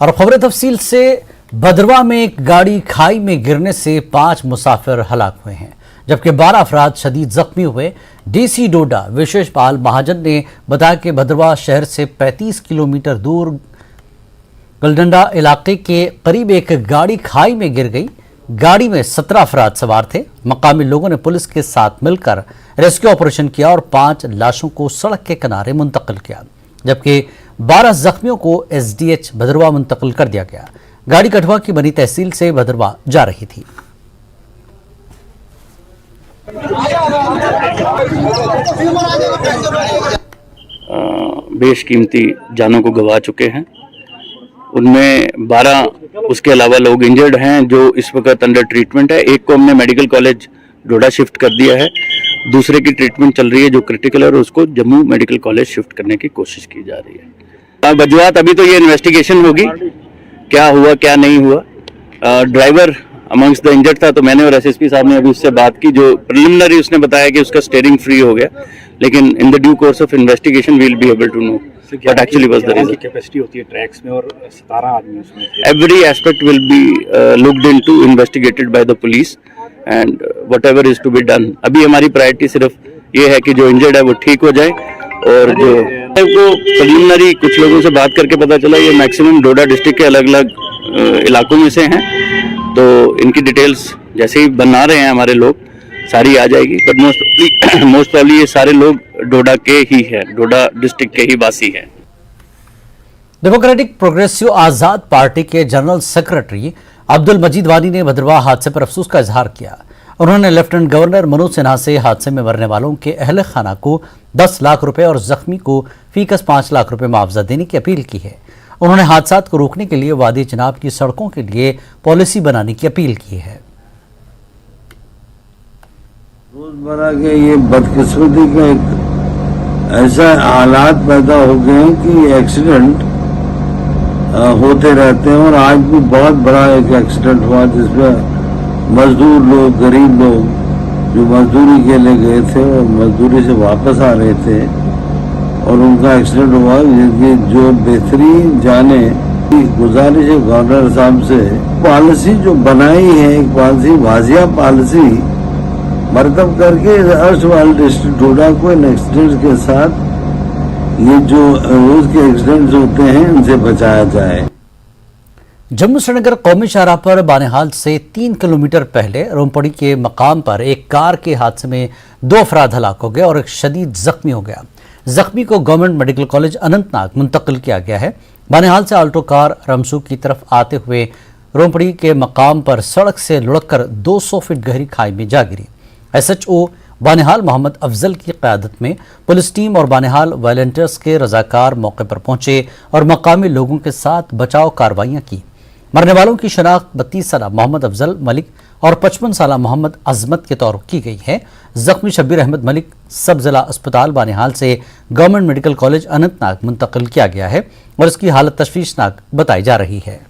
और खबर तफसील से भद्रवाह में एक गाड़ी खाई में गिरने से 5 मुसाफिर हलाक हुए हैं जबकि 12 अफराद शदीद जख्मी हुए। डीसी डोडा विशेष पाल महाजन ने बताया कि भद्रवाह शहर से 35 किलोमीटर दूर गलडंडा इलाके के करीब एक गाड़ी खाई में गिर गई। गाड़ी में 17 अफराद सवार थे। मकामी लोगों ने पुलिस के साथ मिलकर रेस्क्यू ऑपरेशन किया और 5 लाशों को सड़क के किनारे मुंतकिल किया जबकि 12 जख्मियों को एसडीएच भद्रवाह मुंतकिल कर दिया गया। गाड़ी कठुआ की बनी तहसील से भद्रवाह जा रही थी। बेशकीमती जानों को गंवा चुके हैं, उनमें 12 उसके अलावा लोग इंजर्ड हैं जो इस वक्त अंडर ट्रीटमेंट है। एक को हमने मेडिकल कॉलेज डोडा शिफ्ट कर दिया है, दूसरे की ट्रीटमेंट चल रही है जो क्रिटिकल है और उसको जम्मू मेडिकल कॉलेज शिफ्ट करने की कोशिश की जा रही है। वजूहात अभी तो ये इन्वेस्टिगेशन होगी, क्या हुआ क्या नहीं हुआ। ड्राइवर अमंग्स द इंजर्ड था तो मैंने और एसएसपी साहब ने अभी उससे बात की, जो प्रिलिमिनरी उसने बताया कि उसका स्टीयरिंग फ्री हो गया, लेकिन in the due course of investigation we will be able to know what actually was the reason. Capacity होती है ट्रैक्स में और 17 आदमी उसमें। Every aspect will be looked into, investigated by the police and whatever is to be done. अभी हमारी priority सिर्फ ये है कि जो इंजर्ड है वो ठीक हो जाए। और जो को प्रिलिमिनरी कुछ लोगों से बात करके पता चला ये मैक्सिमम डोडा डिस्ट्रिक्ट के अलग अलग इलाकों में से हैं, तो इनकी डिटेल्स जैसे ही बना रहे हैं हमारे लोग सारी आ जाएगी। बट मोस्ट प्रॉब्ली ये सारे लोग डोडा के ही हैं, डोडा डिस्ट्रिक्ट के ही वासी हैं। डेमोक्रेटिक प्रोग्रेसिव आजाद पार्टी के जनरल सेक्रेटरी अब्दुल मजीद वानी ने भद्रवाह हादसे पर अफसोस का इजहार किया। उन्होंने लेफ्टिनेंट गवर्नर मनोज सिन्हा से हादसे में मरने वालों के अहले खाना को 10 लाख रुपए और जख्मी को फीकस 5 लाख रुपए मुआवजा देने की अपील की है। उन्होंने हादसात को रोकने के लिए वादी जनाब की सड़कों के लिए पॉलिसी बनाने की अपील की है। रोजमर्रा के ये बदकिस्मती का एक ऐसा हालात पैदा हो गए हैं कि एक्सीडेंट होते रहते हैं और आज भी बहुत बड़ा एक एक्सीडेंट हुआ जिसमें मजदूर लोग, गरीब लोग जो मजदूरी के लिए गए थे और मजदूरी से वापस आ रहे थे और उनका एक्सीडेंट हुआ। जिनकी जो बेहतरीन जाने की गुजारिश है गवर्नर साहब से, पॉलिसी जो बनाई है एक पॉलिसी वाजिया पॉलिसी मरतब करके अर्श वाले डिस्ट्रिक्ट डोडा को इन एक्सीडेंट के साथ ये जो रोज के एक्सीडेंट्स होते हैं इनसे बचाया जाए। जम्मू श्रीनगर कौमी शाहराह पर बानेहाल से 3 किलोमीटर पहले रोमपड़ी के मकाम पर एक कार के हादसे में 2 अफराद हलाक हो गए और एक शदीद जख्मी हो गया। जख्मी को गवर्नमेंट मेडिकल कॉलेज अनंतनाग मुंतकिल किया गया है। बानेहाल से आल्टो कार रमसू की तरफ आते हुए रोमपड़ी के मकाम पर सड़क से लुढ़ककर 200 फीट गहरी खाई में जा गिरी। एसएचओ बानेहाल मोहम्मद अफजल की क़यादत में पुलिस टीम और बानेहाल वॉलंटियर्स के रजाकार मौके पर पहुंचे और मकामी लोगों के साथ बचाव कार्रवाइयां की। मरने वालों की शनाख्त 32 साल मोहम्मद अफजल मलिक और 55 साल मोहम्मद अजमत के तौर की गई है। जख्मी शब्बीर अहमद मलिक सब जिला अस्पताल बानेहाल से गवर्नमेंट मेडिकल कॉलेज अनंतनाग मुंतकिल किया गया है और इसकी हालत तशवीशनाक बताई जा रही है।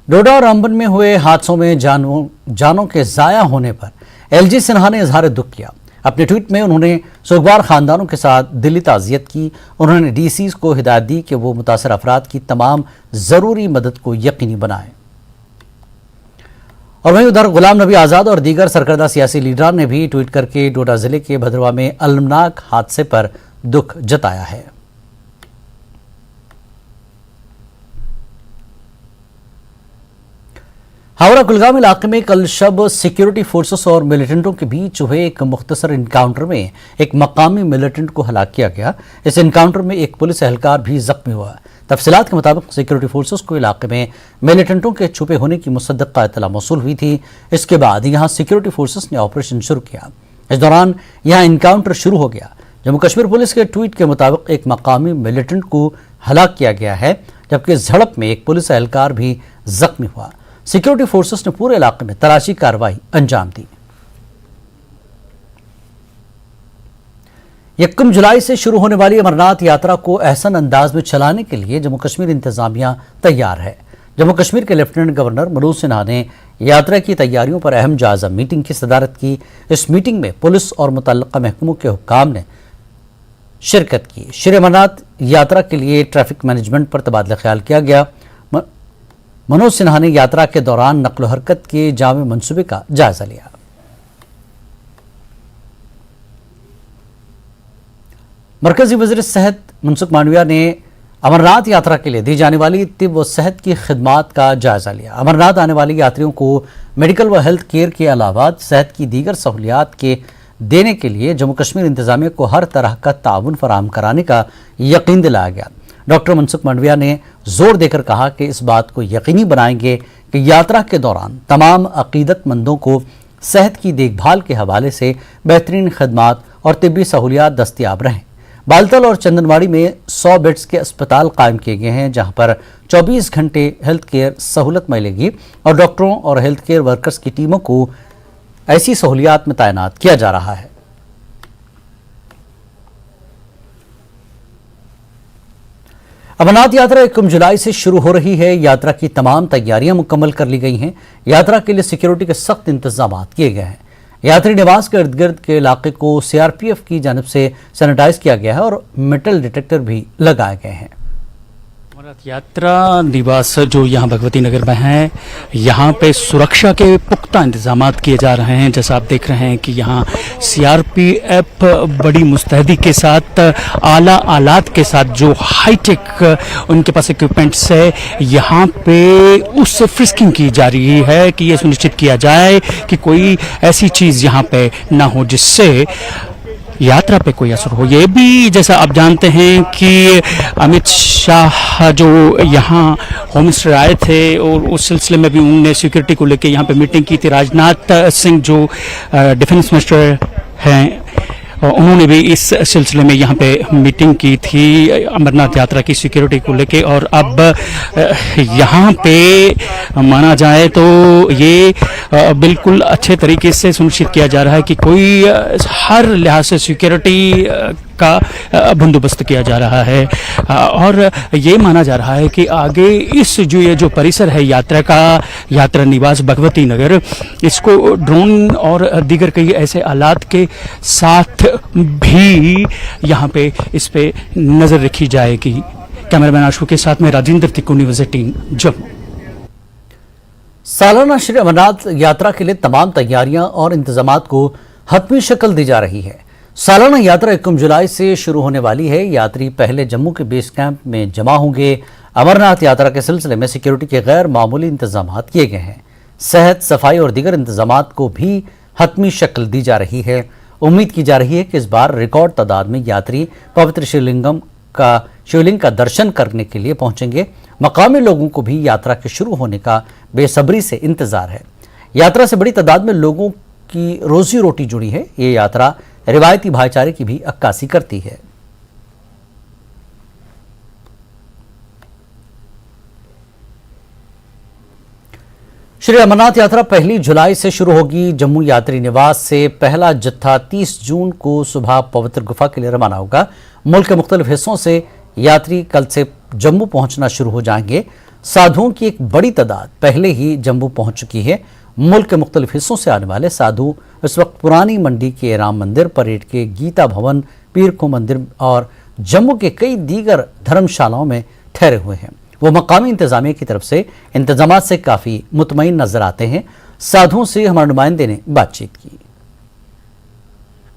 डोडा और रामबन में हुए हादसों में जानों के जाया होने पर एलजी सिन्हा ने इजहार दुख किया। अपने ट्वीट में उन्होंने सुगवार खानदानों के साथ दिली ताज़ियत की। उन्होंने डीसी को हिदायत दी कि वो मुतासर अफराद की तमाम ज़रूरी मदद को यकीनी बनाएं। और वहीं उधर गुलाम नबी आज़ाद और दीगर सरकर्दा सियासी लीडरान ने भी ट्वीट करके डोडा जिले के भद्रवाह में अलमनाक हादसे पर दुख जताया है। हावड़ा कुलगाम इलाके में कल शब सिक्योरिटी फोर्सेस और मिलिटेंटों के बीच हुए एक मुख्तसर इनकाउंटर में एक मकामी मिलिटेंट को हलाक किया गया। इस इनकाउंटर में एक पुलिस एहलकार भी जख्मी हुआ। तफसीलात के मुताबिक सिक्योरिटी फोर्सेस को इलाके में मिलिटेंटों के छुपे होने की मुसद्दक़ा इत्तला मौसूल हुई थी। इसके बाद यहां सिक्योरिटी फोर्सेस ने ऑपरेशन शुरू किया। इस दौरान यहां इनकाउंटर शुरू हो गया। जम्मू कश्मीर पुलिस के ट्वीट के मुताबिक एक मकामी मिलिटेंट को हलाक किया गया है जबकि इस झड़प में एक पुलिस एहलकार भी जख्मी हुआ। सिक्योरिटी फोर्सेस ने पूरे इलाके में तलाशी कार्रवाई अंजाम दी। 1 जुलाई से शुरू होने वाली अमरनाथ यात्रा को एहसन अंदाज में चलाने के लिए जम्मू कश्मीर इंतजामिया तैयार है। जम्मू कश्मीर के लेफ्टिनेंट गवर्नर मनोज सिन्हा ने यात्रा की तैयारियों पर अहम जायजा मीटिंग की सदारत की। इस मीटिंग में पुलिस और मुतल्लिका महकमों के हुक्काम ने शिरकत की। श्री अमरनाथ यात्रा के लिए ट्रैफिक मैनेजमेंट पर तबादला ख्याल किया गया। मनोज सिन्हा ने यात्रा के दौरान नकलो हरकत के जामे मंसूबे का जायजा लिया। मरकजी वज़ीर सेहत मनसुख मांडविया ने अमरनाथ यात्रा के लिए दी जाने वाली तिब व सेहत की खिदमात का जायजा लिया। अमरनाथ आने वाले यात्रियों को मेडिकल व हेल्थ केयर के अलावा सेहत की दीगर सहूलियात के देने के लिए जम्मू कश्मीर इंतजामिया को हर तरह का ताउन फराहम कराने का यकीन दिलाया गया। डॉक्टर मनसुख मांडविया ने जोर देकर कहा कि इस बात को यकीनी बनाएंगे कि यात्रा के दौरान तमाम अकीदतमंदों को सेहत की देखभाल के हवाले से बेहतरीन खदमात और तिब्बी सहूलियात दस्तियाब रहें। बालतल और चंदनवाड़ी में 100 बेड्स के अस्पताल कायम किए गए हैं, जहां पर 24 घंटे हेल्थ केयर सहूलत मिलेगी और डॉक्टरों और हेल्थ केयर वर्कर्स की टीमों को ऐसी सहूलियात में तैनात किया जा रहा है। अमरनाथ यात्रा 1 जुलाई से शुरू हो रही है। यात्रा की तमाम तैयारियां मुकम्मल कर ली गई हैं। यात्रा के लिए सिक्योरिटी के सख्त इंतजाम किए गए हैं। यात्री निवास के इर्द गिर्द के इलाके को सीआरपीएफ की जानिब से सैनिटाइज किया गया है और मेटल डिटेक्टर भी लगाए गए हैं। अमरनाथ यात्रा निवास जो यहाँ भगवती नगर में है, यहाँ पे सुरक्षा के पुख्ता इंतजाम किए जा रहे हैं। जैसा आप देख रहे हैं कि यहाँ सीआरपीएफ बड़ी मुस्तैदी के साथ आला आलात के साथ जो हाईटेक उनके पास इक्विपमेंट्स है, यहाँ पे उससे फ्रिस्किंग की जा रही है कि ये सुनिश्चित किया जाए कि कोई ऐसी चीज़ यहाँ पे ना हो जिससे यात्रा पे कोई असर हो। ये भी जैसा आप जानते हैं कि अमित शाह जो यहाँ होम मिनिस्टर आए थे और उस सिलसिले में भी उन्होंने सिक्योरिटी को लेकर यहाँ पे मीटिंग की थी। राजनाथ सिंह जो डिफेंस मिनिस्टर हैं, उन्होंने भी इस सिलसिले में यहाँ पे मीटिंग की थी अमरनाथ यात्रा की सिक्योरिटी को लेके। और अब यहाँ पे माना जाए तो ये बिल्कुल अच्छे तरीके से सुनिश्चित किया जा रहा है कि कोई हर लिहाज से सिक्योरिटी का बंदोबस्त किया जा रहा है। और ये माना जा रहा है कि आगे इस ये जो परिसर है यात्रा का, यात्रा निवास भगवती नगर, इसको ड्रोन और दीगर कई ऐसे आलात के साथ भी यहाँ पे इस पे नजर रखी जाएगी। कैमरामैन आशु के साथ में राजेंद्र तिक्कू, न्यूज़ 18 जम्मू। सालाना श्री अमरनाथ यात्रा के लिए तमाम तैयारियां और इंतजामात को हतमी शक्ल दी जा रही है। सालाना यात्रा 1 जुलाई से शुरू होने वाली है। यात्री पहले जम्मू के बेस कैंप में जमा होंगे। अमरनाथ यात्रा के सिलसिले में सिक्योरिटी के गैर मामूली इंतजाम किए गए हैं। सेहत, सफाई और दीगर इंतजामात को भी हतमी शक्ल दी जा रही है। उम्मीद की जा रही है कि इस बार रिकॉर्ड तादाद में यात्री पवित्र शिवलिंग का दर्शन करने के लिए पहुंचेंगे। मकामी लोगों को भी यात्रा के शुरू होने का बेसब्री से इंतजार है। यात्रा से बड़ी तादाद में लोगों की रोजी रोटी जुड़ी है। ये यात्रा रिवायती भाईचारे की भी अक्कासी करती है। श्री अमरनाथ यात्रा 1 जुलाई से शुरू होगी। जम्मू यात्री निवास से पहला जत्था 30 जून को सुबह पवित्र गुफा के लिए रवाना होगा। मुल्क के मुख्तलिफ हिस्सों से यात्री कल से जम्मू पहुंचना शुरू हो जाएंगे। साधुओं की एक बड़ी तादाद पहले ही जम्मू पहुंच चुकी है। मुल्क के मुख्तलिफ हिस्सों से आने वाले साधु इस वक्त पुरानी मंडी के राम मंदिर, परेड के गीता भवन, पीर को मंदिर और जम्मू के कई दीगर धर्मशालाओं में ठहरे हुए हैं। वो मकामी इंतजामिया की तरफ से इंतजामात से काफ़ी मुतमईन नजर आते हैं। साधुओं से हमारे नुमाइंदे ने बातचीत की।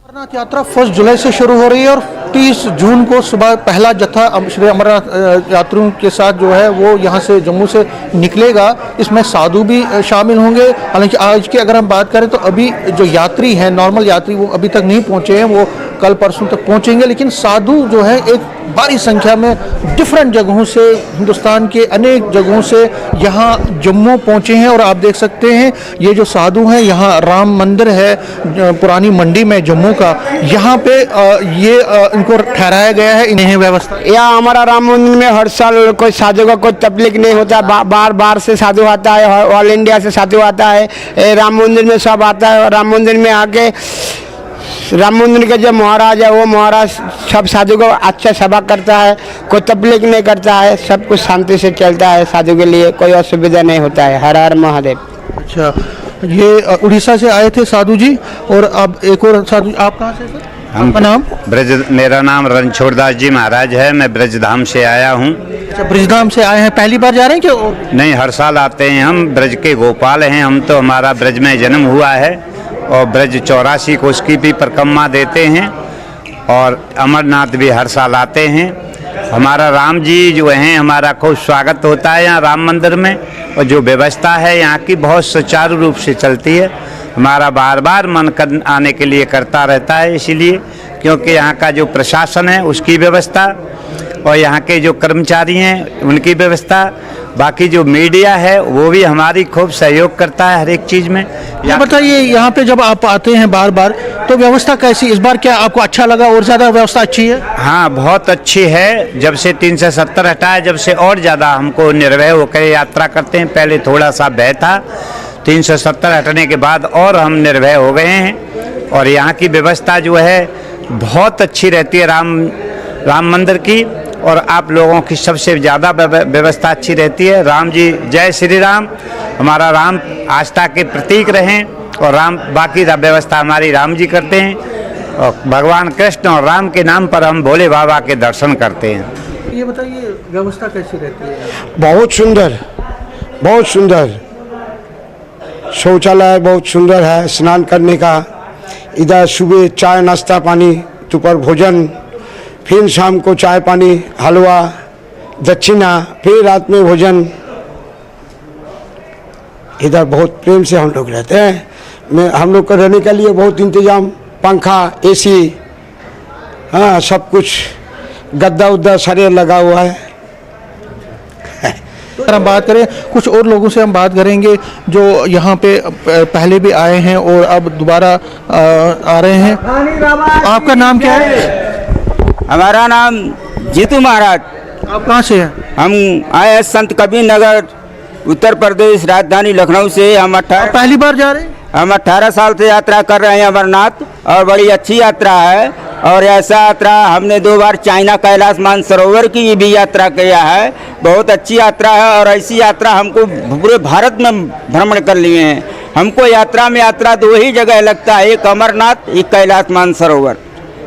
अमरनाथ यात्रा 1 जुलाई से शुरू हो रही है और 30 जून को सुबह पहला जत्था श्री अमरनाथ यात्रियों के साथ जो है वो यहाँ से जम्मू से निकलेगा। इसमें साधु भी शामिल होंगे। हालांकि आज की अगर हम बात करें तो अभी जो यात्री हैं, नॉर्मल यात्री, वो अभी तक नहीं पहुँचे हैं, वो कल परसों तक पहुँचेंगे। लेकिन साधु जो है एक बड़ी संख्या में डिफरेंट जगहों से, हिंदुस्तान के अनेक जगहों से यहाँ जम्मू पहुँचे हैं। और आप देख सकते हैं ये जो साधु हैं, यहाँ राम मंदिर है पुरानी मंडी में जम्मू का, यहाँ पे ये इनको ठहराया गया है। इन्हें व्यवस्था यहाँ हमारा राम मंदिर में हर साल कोई साधु का कोई तकलीफ नहीं होता। बार से साधु आता है, ऑल इंडिया से साधु आता है, राम मंदिर में सब आता है। और राम मंदिर में आके राम मंदिर के जो महाराज है वो महाराज सब साधु को अच्छा सेवा करता है, कोई तकलीफ नहीं करता है, सब कुछ शांति से चलता है। साधु के लिए कोई असुविधा नहीं होता है। हर हर महादेव। अच्छा, ये उड़ीसा से आए थे साधु जी, और अब एक और साधु, आप कहाँ से सर? आपका नाम? मेरा नाम रणछोड़ दास जी महाराज है। मैं ब्रजधाम से आया हूँ। अच्छा, ब्रजधाम से आए हैं, पहली बार जा रहे हैं क्या? नहीं, हर साल आते हैं। हम ब्रज के गोपाल हैं। हम तो, हमारा ब्रज में जन्म हुआ है और ब्रज 84 कोस की भी परिक्रमा देते हैं और अमरनाथ भी हर साल आते हैं। हमारा राम जी जो हैं, हमारा खूब स्वागत होता है यहाँ राम मंदिर में, और जो व्यवस्था है यहाँ की बहुत सुचारू रूप से चलती है। हमारा बार बार मन आने के लिए करता रहता है, इसीलिए क्योंकि यहाँ का जो प्रशासन है उसकी व्यवस्था और यहाँ के जो कर्मचारी हैं उनकी व्यवस्था, बाकी जो मीडिया है वो भी हमारी खूब सहयोग करता है हर एक चीज़ में। ये बताइए, यहाँ पे जब आप आते हैं बार बार तो व्यवस्था कैसी इस बार, क्या आपको अच्छा लगा और ज़्यादा व्यवस्था अच्छी है? हाँ, बहुत अच्छी है। जब से 370 हटाया, जब से और ज़्यादा हमको निर्भय होकर यात्रा करते हैं। पहले थोड़ा सा भय था, 370 हटने के बाद और हम निर्भय हो गए हैं। और यहाँ की व्यवस्था जो है बहुत अच्छी रहती है राम मंदिर की, और आप लोगों की सबसे ज़्यादा व्यवस्था अच्छी रहती है। राम जी, जय श्री राम। हमारा राम आस्था के प्रतीक रहें और राम, बाकी व्यवस्था हमारी राम जी करते हैं और भगवान कृष्ण और राम के नाम पर हम भोले बाबा के दर्शन करते हैं। ये बताइए, व्यवस्था कैसी रहती है? बहुत सुंदर, बहुत सुंदर। शौचालय बहुत सुंदर है, स्नान करने का। इधर सुबह चाय नाश्ता पानी, दोपहर भोजन, फिर शाम को चाय पानी, हलवा, दक्षिणा, फिर रात में भोजन। इधर बहुत प्रेम से हम लोग रहते हैं। हम लोग को रहने के लिए बहुत इंतजाम, पंखा, एसी, हाँ सब कुछ, गद्दा उद्दा सारे लगा हुआ है। अगर हम बात करें, कुछ और लोगों से हम बात करेंगे जो यहाँ पे पहले भी आए हैं और अब दोबारा आ रहे हैं। आपका नाम क्या है? हमारा नाम जीतू महाराज। आप कहाँ से हैं? हम आए हैं संत कबीर नगर, उत्तर प्रदेश, राजधानी लखनऊ से। हम पहली बार जा रहे हैं? हम 18 साल से यात्रा कर रहे हैं अमरनाथ, और बड़ी अच्छी यात्रा है। और ऐसा यात्रा हमने 2 बार चाइना कैलाश मानसरोवर की भी यात्रा किया है। बहुत अच्छी यात्रा है और ऐसी यात्रा हमको पूरे भारत में भ्रमण कर लिए हैं। हमको यात्रा में 2 ही जगह लगता है, एक अमरनाथ, एक कैलाश मानसरोवर।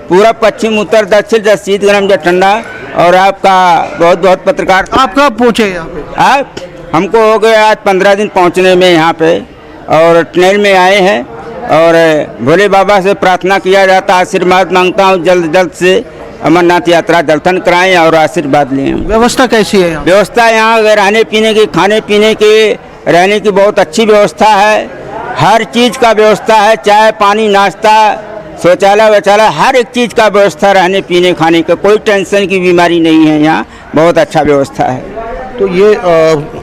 पूरा पश्चिम, उत्तर, दक्षिण, जब शीत, गर्म, जब ठंडा। और आपका बहुत बहुत पत्रकार। आप कब पहुँचे यहाँ पे? हमको हो गया आज 15 दिन पहुँचने में यहाँ पे, और ट्रेन में आए हैं। और भोले बाबा से प्रार्थना किया जाता, आशीर्वाद मांगता हूँ जल्द जल्द से अमरनाथ यात्रा दर्शन कराएं और आशीर्वाद लें। व्यवस्था कैसी है यहाँ? व्यवस्था यहाँ रहने पीने की, खाने पीने की, रहने की बहुत अच्छी व्यवस्था है। हर चीज़ का व्यवस्था है, चाय पानी, नाश्ता, शौचालय वौचालय, हर एक चीज़ का व्यवस्था, रहने पीने खाने का कोई टेंशन की बीमारी नहीं है। यहाँ बहुत अच्छा व्यवस्था है। तो ये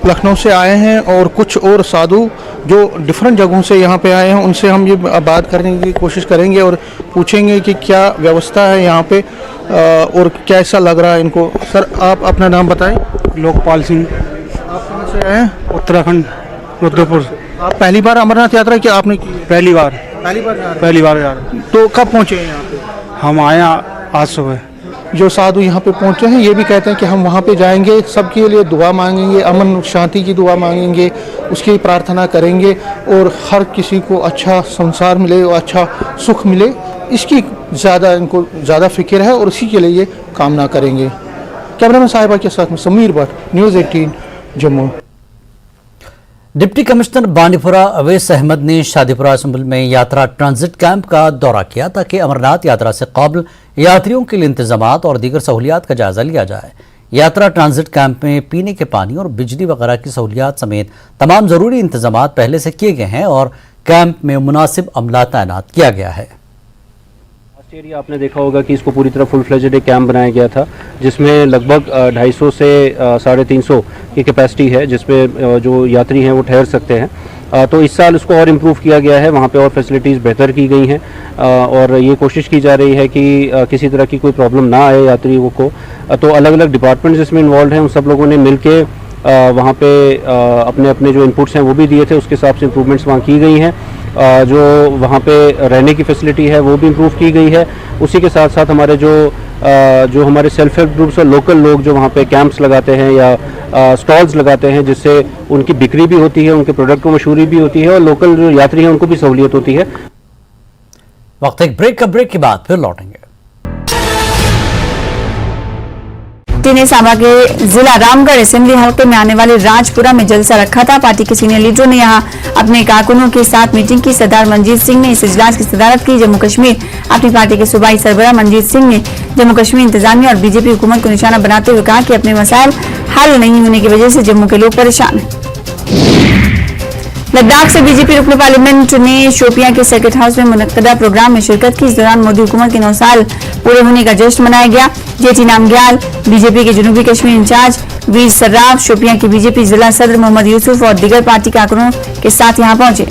लखनऊ से आए हैं और कुछ और साधु जो डिफरेंट जगहों से यहाँ पे आए हैं, उनसे हम ये बात करने की कोशिश करेंगे और पूछेंगे कि क्या व्यवस्था है यहाँ पे और कैसा लग रहा है इनको। सर, आप अपना नाम बताएं। लोकपाल सिंह। आप कहाँ से आए हैं? उत्तराखंड, रुद्रपुर। आप पहली बार अमरनाथ यात्रा क्या आपने की? पहली बार पहली बार जा रहे हैं। तो कब पहुँचे हैं यहाँ पे? हम आए आज सुबह। जो साधु यहाँ पे पहुँचे हैं ये भी कहते हैं कि हम वहाँ पे जाएंगे, सबके लिए दुआ मांगेंगे, अमन शांति की दुआ मांगेंगे, उसकी प्रार्थना करेंगे और हर किसी को अच्छा संसार मिले और अच्छा सुख मिले, इसकी ज़्यादा इनको ज़्यादा फिक्र है और इसी के लिए ये कामना करेंगे। कैमरामैन साहिबा के साथ में Sameer Bhatt, news 18 Jammu. Deputy commissioner Bandipora Awais Ahmad ने शादीपुरा असम्बल में यात्रा ट्रांजिट कैंप का दौरा किया ताकि अमरनाथ यात्रा से कबल यात्रियों के लिए इंतजामात और दीगर सहूलियात का जायजा लिया जाए। यात्रा ट्रांजिट कैंप में पीने के पानी और बिजली वगैरह की सहूलियात समेत तमाम जरूरी इंतजामात पहले से किए गए हैं और कैंप में मुनासिब अमला तैनात किया गया है। एरिया आपने देखा होगा कि इसको पूरी तरह फुल फ्लेजेड एक कैंप बनाया गया था, जिसमें लगभग 250 से 350 की कैपेसिटी है, जिसमें जो यात्री हैं वो ठहर सकते हैं। तो इस साल इसको और इम्प्रूव किया गया है, वहाँ पे और फैसिलिटीज़ बेहतर की गई हैं और ये कोशिश की जा रही है कि किसी तरह की कोई प्रॉब्लम ना आए यात्रियों को। तो अलग अलग डिपार्टमेंट जिसमें इन्वॉल्व हैं उन सब लोगों ने मिल के वहाँ पे अपने अपने जो इनपुट्स हैं वो भी दिए थे, उसके हिसाब से इम्प्रूवमेंट्स वहाँ की गई हैं। जो वहाँ पे रहने की फैसिलिटी है वो भी इम्प्रूव की गई है। उसी के साथ साथ हमारे जो हमारे सेल्फ हेल्प ग्रुप्स और लोकल लोग जो वहाँ पे कैंप्स लगाते हैं या स्टॉल्स लगाते हैं, जिससे उनकी बिक्री भी होती है, उनके प्रोडक्ट को मशहूरी भी होती है और लोकल जो यात्री हैं उनको भी सहूलियत होती है। वक्त एक ब्रेक के बाद फिर लौटेंगे। पार्टी ने सांबा के जिला रामगढ़ असेंबली हल्के में आने वाले राजपुरा में जलसा रखा था। पार्टी के सीनियर लीडरों ने यहां अपने कारकुनों के साथ मीटिंग की। सरदार मंजीत सिंह ने इस इजलास की सदारत की। जम्मू कश्मीर अपनी पार्टी के सूबाई सरबराह मंजीत सिंह ने जम्मू कश्मीर इंतजामिया और बीजेपी हुकूमत को निशाना बनाते हुए कहा कि अपने मसाइल हल नहीं होने की वजह से जम्मू के लोग परेशान हैं। लद्दाख से बीजेपी रुकन पार्लियामेंट ने शोपियां के सर्किट हाउस में मुनक्कदा प्रोग्राम में शिरकत की। इस दौरान मोदी हुकूमत के 9 साल पूरे होने का जश्न मनाया गया। जेटी नामग्याल, बीजेपी के जनूबी कश्मीर इंचार्ज वीर सर्राफ, शोपियां के बीजेपी जिला सदर मोहम्मद यूसुफ और दीगर पार्टी कारकुनों के साथ यहां पहुंचे।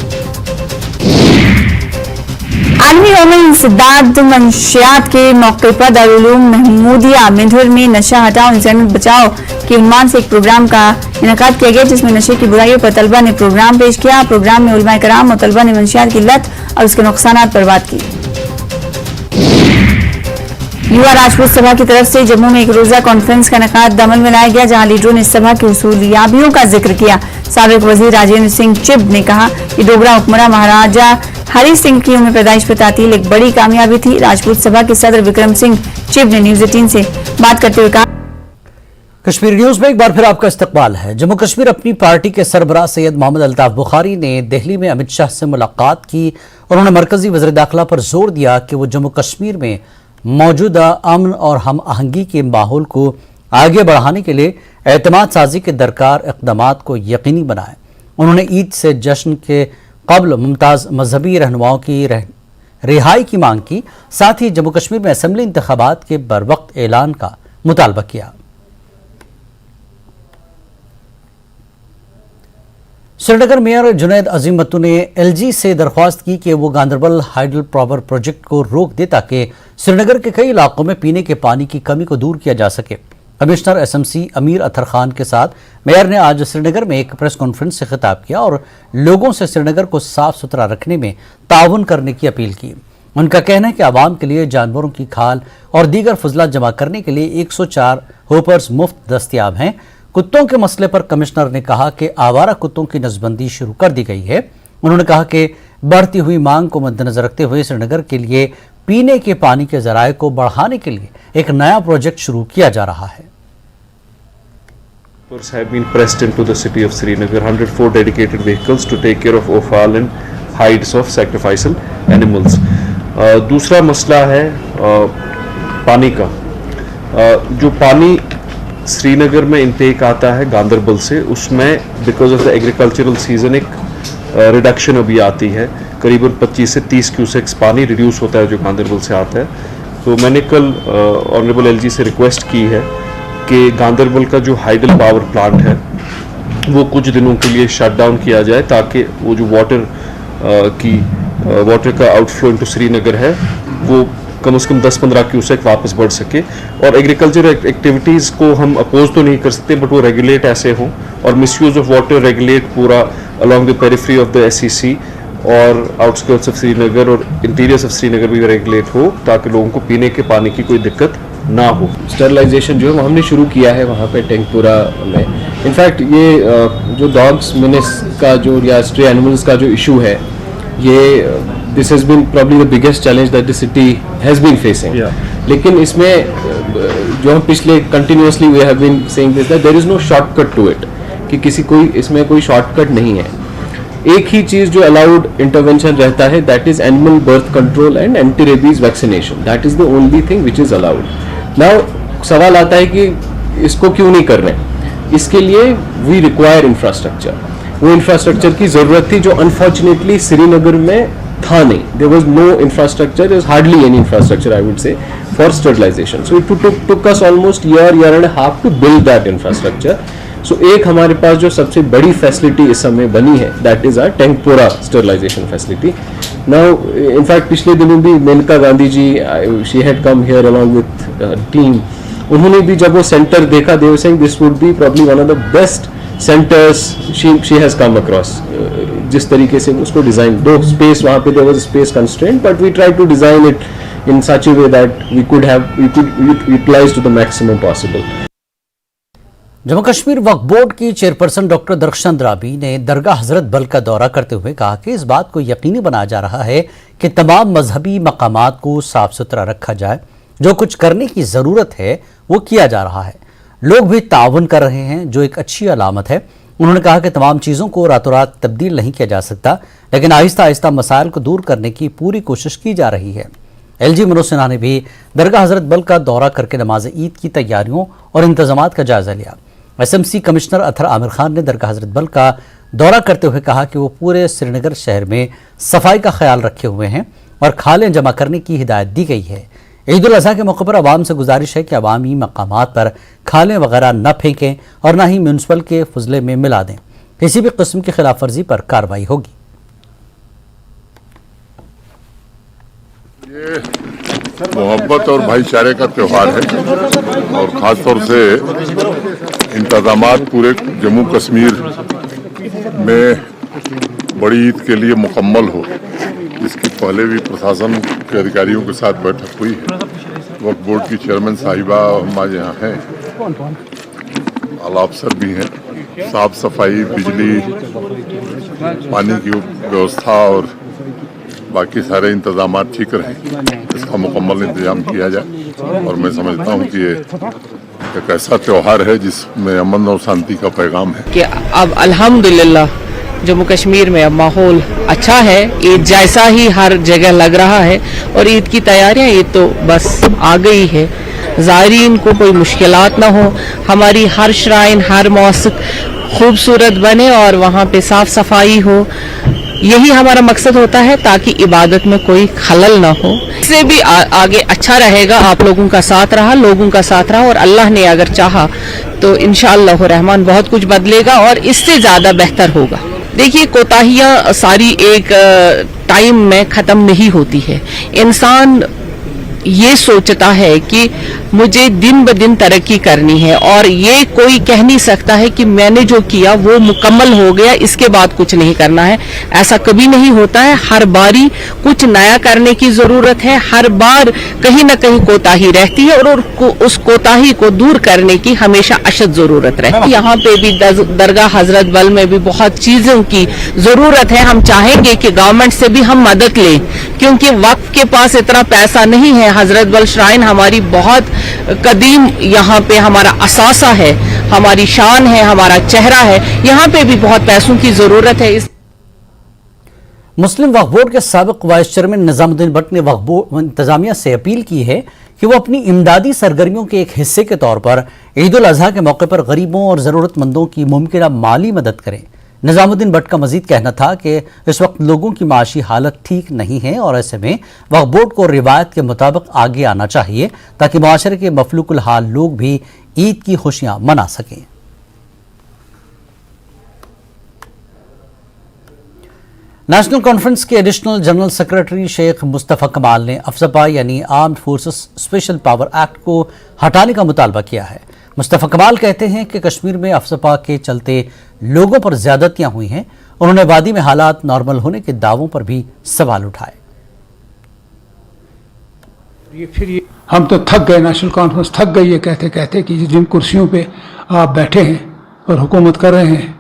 आलमी यौम सिद्धार्थ मंशियात के मौके पर दारुल उलूम महमूदिया मेंढर में नशा हटाओ इंसानियत बचाओ के उन्वान से एक प्रोग्राम का इनेकाद किया गया, जिसमें नशे की बुराइयों पर तलबा ने प्रोग्राम पेश किया। प्रोग्राम में उलमाए कराम और तलबा ने मंशियात की लत और उसके नुकसानात पर बात की। युवा राजपूत सभा की तरफ से जम्मू में एक रोजा कॉन्फ्रेंस का इनेकाद अमल में लाया गया, जहां लीडरों ने सभा की उसूलियाबियों का जिक्र किया। साबिक वजीर राजेंद्र सिंह चिब ने कहा कि डोगरा हुक्मरान महाराजा हरि सिंह की उम्र पैदाइश पर तातील एक बड़ी कामयाबी थी। राजपूत सभा के सदर विक्रम सिंह चिब ने न्यूज 18 से बात करते हुए कहा, कश्मीर न्यूज में एक बार फिर आपका इस्तकबाल है। जम्मू कश्मीर अपनी पार्टी के सरबराह सैयद मोहम्मद अल्ताफ बुखारी ने दिल्ली में अमित शाह से मुलाकात की। उन्होंने मरकजी वज़ीर दाखिला पर जोर दिया कि वो जम्मू कश्मीर में मौजूदा अमन और हम आहंगी के माहौल को आगे बढ़ाने के लिए एतमाद साजी के दरकार इक़दामात को यकीनी बनाए। उन्होंने ईद से जश्न के कबल मुमताज़ मजहबी रहनुमाओं की रिहाई की मांग की। साथ ही जम्मू कश्मीर में असेंबली इंतखाबात के बरवक्त ऐलान का मुतालबा किया। श्रीनगर मेयर जुनैद अजीम मत्तू ने एलजी से दरख्वास्त की कि वो गांदरबल हाइडल पावर प्रोजेक्ट को रोक दे ताकि श्रीनगर के कई इलाकों में पीने के पानी की कमी को दूर किया जा सके। कमिश्नर एसएमसी अमीर अतर खान के साथ मेयर ने आज श्रीनगर में एक प्रेस कॉन्फ्रेंस से खिताब किया और लोगों से श्रीनगर को साफ सुथरा रखने में ताउन करने की अपील की। उनका कहना है कि आवाम के लिए जानवरों की खाल और दीगर फजला जमा करने के लिए 104 होपर्स मुफ्त दस्तियाब हैं। कुत्तों के मसले पर कमिश्नर ने कहा कि आवारा कुत्तों की नसबंदी शुरू कर दी गई है। उन्होंने कहा कि बढ़ती हुई मांग को मद्देनजर रखते हुए श्रीनगर के लिए पीने के पानी के जराये को बढ़ाने के लिए एक नया प्रोजेक्ट शुरू किया जा रहा है। Have been pressed into the city of Srinagar, 104 dedicated vehicles to take care of offal and hides of sacrificial animals. दूसरा मसला है पानी का। जो पानी श्रीनगर में इंटेक आता है गांदरबल से, उसमें because of the agricultural season एक रिडक्शन अभी आती है। करीबन 25 से 30 क्यूसेक्स पानी रिड्यूस होता है जो गांदरबल से आता है। तो मैंने कल ऑनरेबल एलजी से रिक्वेस्ट की है कि गांदरबल का जो हाइडल पावर प्लांट है वो कुछ दिनों के लिए शट डाउन किया जाए, ताकि वो जो वाटर का आउटफ्लो इनटू श्रीनगर है वो कम से कम 10-15 क्यूसेक वापस बढ़ सके। और एग्रीकल्चर एक्टिविटीज़ को हम अपोज तो नहीं कर सकते, बट वो रेगुलेट ऐसे हों और मिसयूज ऑफ वाटर रेगुलेट पूरा along the periphery of the SEC और आउटस्कर्ट्स ऑफ श्रीनगर और इंटीरियर्स ऑफ श्रीनगर भी रेगुलेट हो, ताकि लोगों को पीने के पानी की कोई दिक्कत ना हो। स्टरलाइजेशन जो है वो हमने शुरू किया है वहाँ पे टेंकपुरा में। इनफैक्ट ये जो डॉग्स मिनस का जो या स्ट्रे एनिमल्स का जो इशू है, ये this has been probably the biggest challenge that the city has been facing. लेकिन इसमें जो हम पिछले continuously we have been saying this that there is no shortcut to it, कि इसमें कोई शॉर्टकट नहीं है। एक ही चीज़ जो अलाउड इंटरवेंशन रहता है, that is animal birth control and anti rabies vaccination. That is the only thing which is allowed. Now सवाल आता है कि इसको क्यों नहीं कर रहे। इसके लिए वी रिक्वायर इंफ्रास्ट्रक्चर। वो इंफ्रास्ट्रक्चर की ज़रूरत थी जो अनफॉर्चुनेटली श्रीनगर में था नहीं। There was no infrastructure, there was hardly any infrastructure I would say for sterilisation. So it took us almost year and half to build that infrastructure. So एक हमारे पास जो सबसे बड़ी फैसिलिटी इस समय बनी है, that is our Tengpora sterilisation facility. Now in fact पिछले दिनों भी Maneka Gandhi ji, she had come here along with team, उन्होंने भी जब वो सेंटर देखा, they were saying this would be probably one of the best centres she has come across. जिस तरीके से उसको डिजाइन, दो स्पेस वहाँ पे there was space constraint, but we try to design it in such a way that we could utilise to the maximum possible. Jammu Kashmir Waqf board की chairperson doctor Darakhshan Drabi ने दरगाह हजरत बल का दौरा करते हुए कहा कि इस बात को यकीनी बनाया जा रहा है कि तमाम मजहबी मकामात को साफ सुथरा रखा जाए। जो कुछ करने की ज़रूरत है वो किया जा रहा है। लोग भी ताउन कर रहे हैं, जो एक अच्छी अलामत है। उन्होंने कहा कि तमाम चीज़ों को रातों रात तब्दील नहीं किया जा सकता, लेकिन आहिस्ता आहिस्ता मसाइल को दूर करने की पूरी कोशिश की जा रही है। LG मनोज सिन्हा ने भी दरगाह हजरत बल का दौरा करके नमाज ईद की तैयारियों और इंतजामात का जायजा लिया। SMC कमिश्नर अथर आमिर खान ने दरगाह हजरत बल का दौरा करते हुए कहा कि वो पूरे श्रीनगर शहर में सफाई का ख्याल रखे हुए हैं और खालें जमा करने की हिदायत दी गई है। ईद उल अज़हा के मौके पर आवाम से गुजारिश है कि अवामी मकामात पर खालें वगैरह न फेंकें और न ही म्यूनसिपल के फजले में मिला दें। किसी भी किस्म की खिलाफ वर्जी पर कार्रवाई होगी। ये मोहब्बत और भाईचारे का त्यौहार है और ख़ासतौर से इंतज़ामात पूरे जम्मू कश्मीर में बड़ी ईद के लिए मुकम्मल हो, इसकी पहले भी प्रशासन के अधिकारियों के साथ बैठक हुई है। वक्फ बोर्ड की चेयरमैन साहिबा हमारे यहाँ हैं, आला अफसर भी हैं। साफ सफाई, बिजली, पानी की व्यवस्था और बाकी सारे इंतजाम ठीक रहें, इसका मुकम्मल इंतजाम किया जाए। और मैं समझता हूँ कि ये एक ऐसा त्यौहार है जिसमें अमन और शांति का पैगाम है कि अब अल्हम्दुलिल्लाह जम्मू कश्मीर में अब माहौल अच्छा है। ईद जैसा ही हर जगह लग रहा है और ईद की तैयारियां ईद तो बस आ गई है। ज़ायरीन को कोई मुश्किलात ना हो, हमारी हर श्राइन, हर मौसिक खूबसूरत बने और वहाँ पे साफ सफाई हो, यही हमारा मकसद होता है ताकि इबादत में कोई खलल ना हो। इससे भी आगे अच्छा रहेगा। आप लोगों का साथ रहा, लोगों का साथ रहा और अल्लाह ने अगर चाहा तो इंशाअल्लाह रहमान बहुत कुछ बदलेगा और इससे ज़्यादा बेहतर होगा। देखिए, कोताहियाँ सारी एक टाइम में ख़त्म नहीं होती है। इंसान ये सोचता है कि मुझे दिन ब दिन तरक्की करनी है और ये कोई कह नहीं सकता है कि मैंने जो किया वो मुकम्मल हो गया, इसके बाद कुछ नहीं करना है। ऐसा कभी नहीं होता है। हर बारी कुछ नया करने की ज़रूरत है। हर बार कहीं ना कहीं कोताही रहती है और उस कोताही को दूर करने की हमेशा अशद ज़रूरत रहती है। यहाँ पे भी दरगाह हजरत बल में भी बहुत चीज़ों की ज़रूरत है। हम चाहेंगे कि गवर्नमेंट से भी हम मदद लें, क्योंकि वक्फ के पास इतना पैसा नहीं है। हजरत बल श्राइन हमारी बहुत कदीम, यहाँ पे हमारा असासा है, हमारी शान है, हमारा चेहरा है। यहाँ पे भी बहुत पैसों की जरूरत है। मुस्लिम वक्फ बोर्ड के साबिक वाइस चेयरमैन निजामुद्दीन भट्ट ने वक्फ बोर्ड इंतजामिया से अपील की है कि वो अपनी इमदादी सरगर्मियों के एक हिस्से के तौर पर ईद उल अजहा के मौके पर गरीबों और ज़रूरतमंदों की मुमकिन माली मदद करें। निजामुद्दीन भट्ट का मजीद कहना था कि इस वक्त लोगों की माशी हालत ठीक नहीं है और ऐसे में वक्फ बोर्ड को रिवायत के मुताबिक आगे आना चाहिए ताकि मुआशरे के मफलूकुल हाल लोग भी ईद की खुशियां मना सकें। नेशनल कॉन्फ्रेंस के additional general secretary Sheikh Mustafa Kamal ने अफसपा यानी armed forces special power act को हटाने का मुतालबा किया है। मुस्तफ़ा कमाल कहते हैं कि कश्मीर में अफसपा के चलते लोगों पर ज्यादतियां हुई हैं। उन्होंने वादी में हालात नॉर्मल होने के दावों पर भी सवाल उठाए। हम तो थक गए, नेशनल कॉन्फ्रेंस थक गई है कहते कहते कि जिन कुर्सियों पे आप बैठे हैं और हुकूमत कर रहे हैं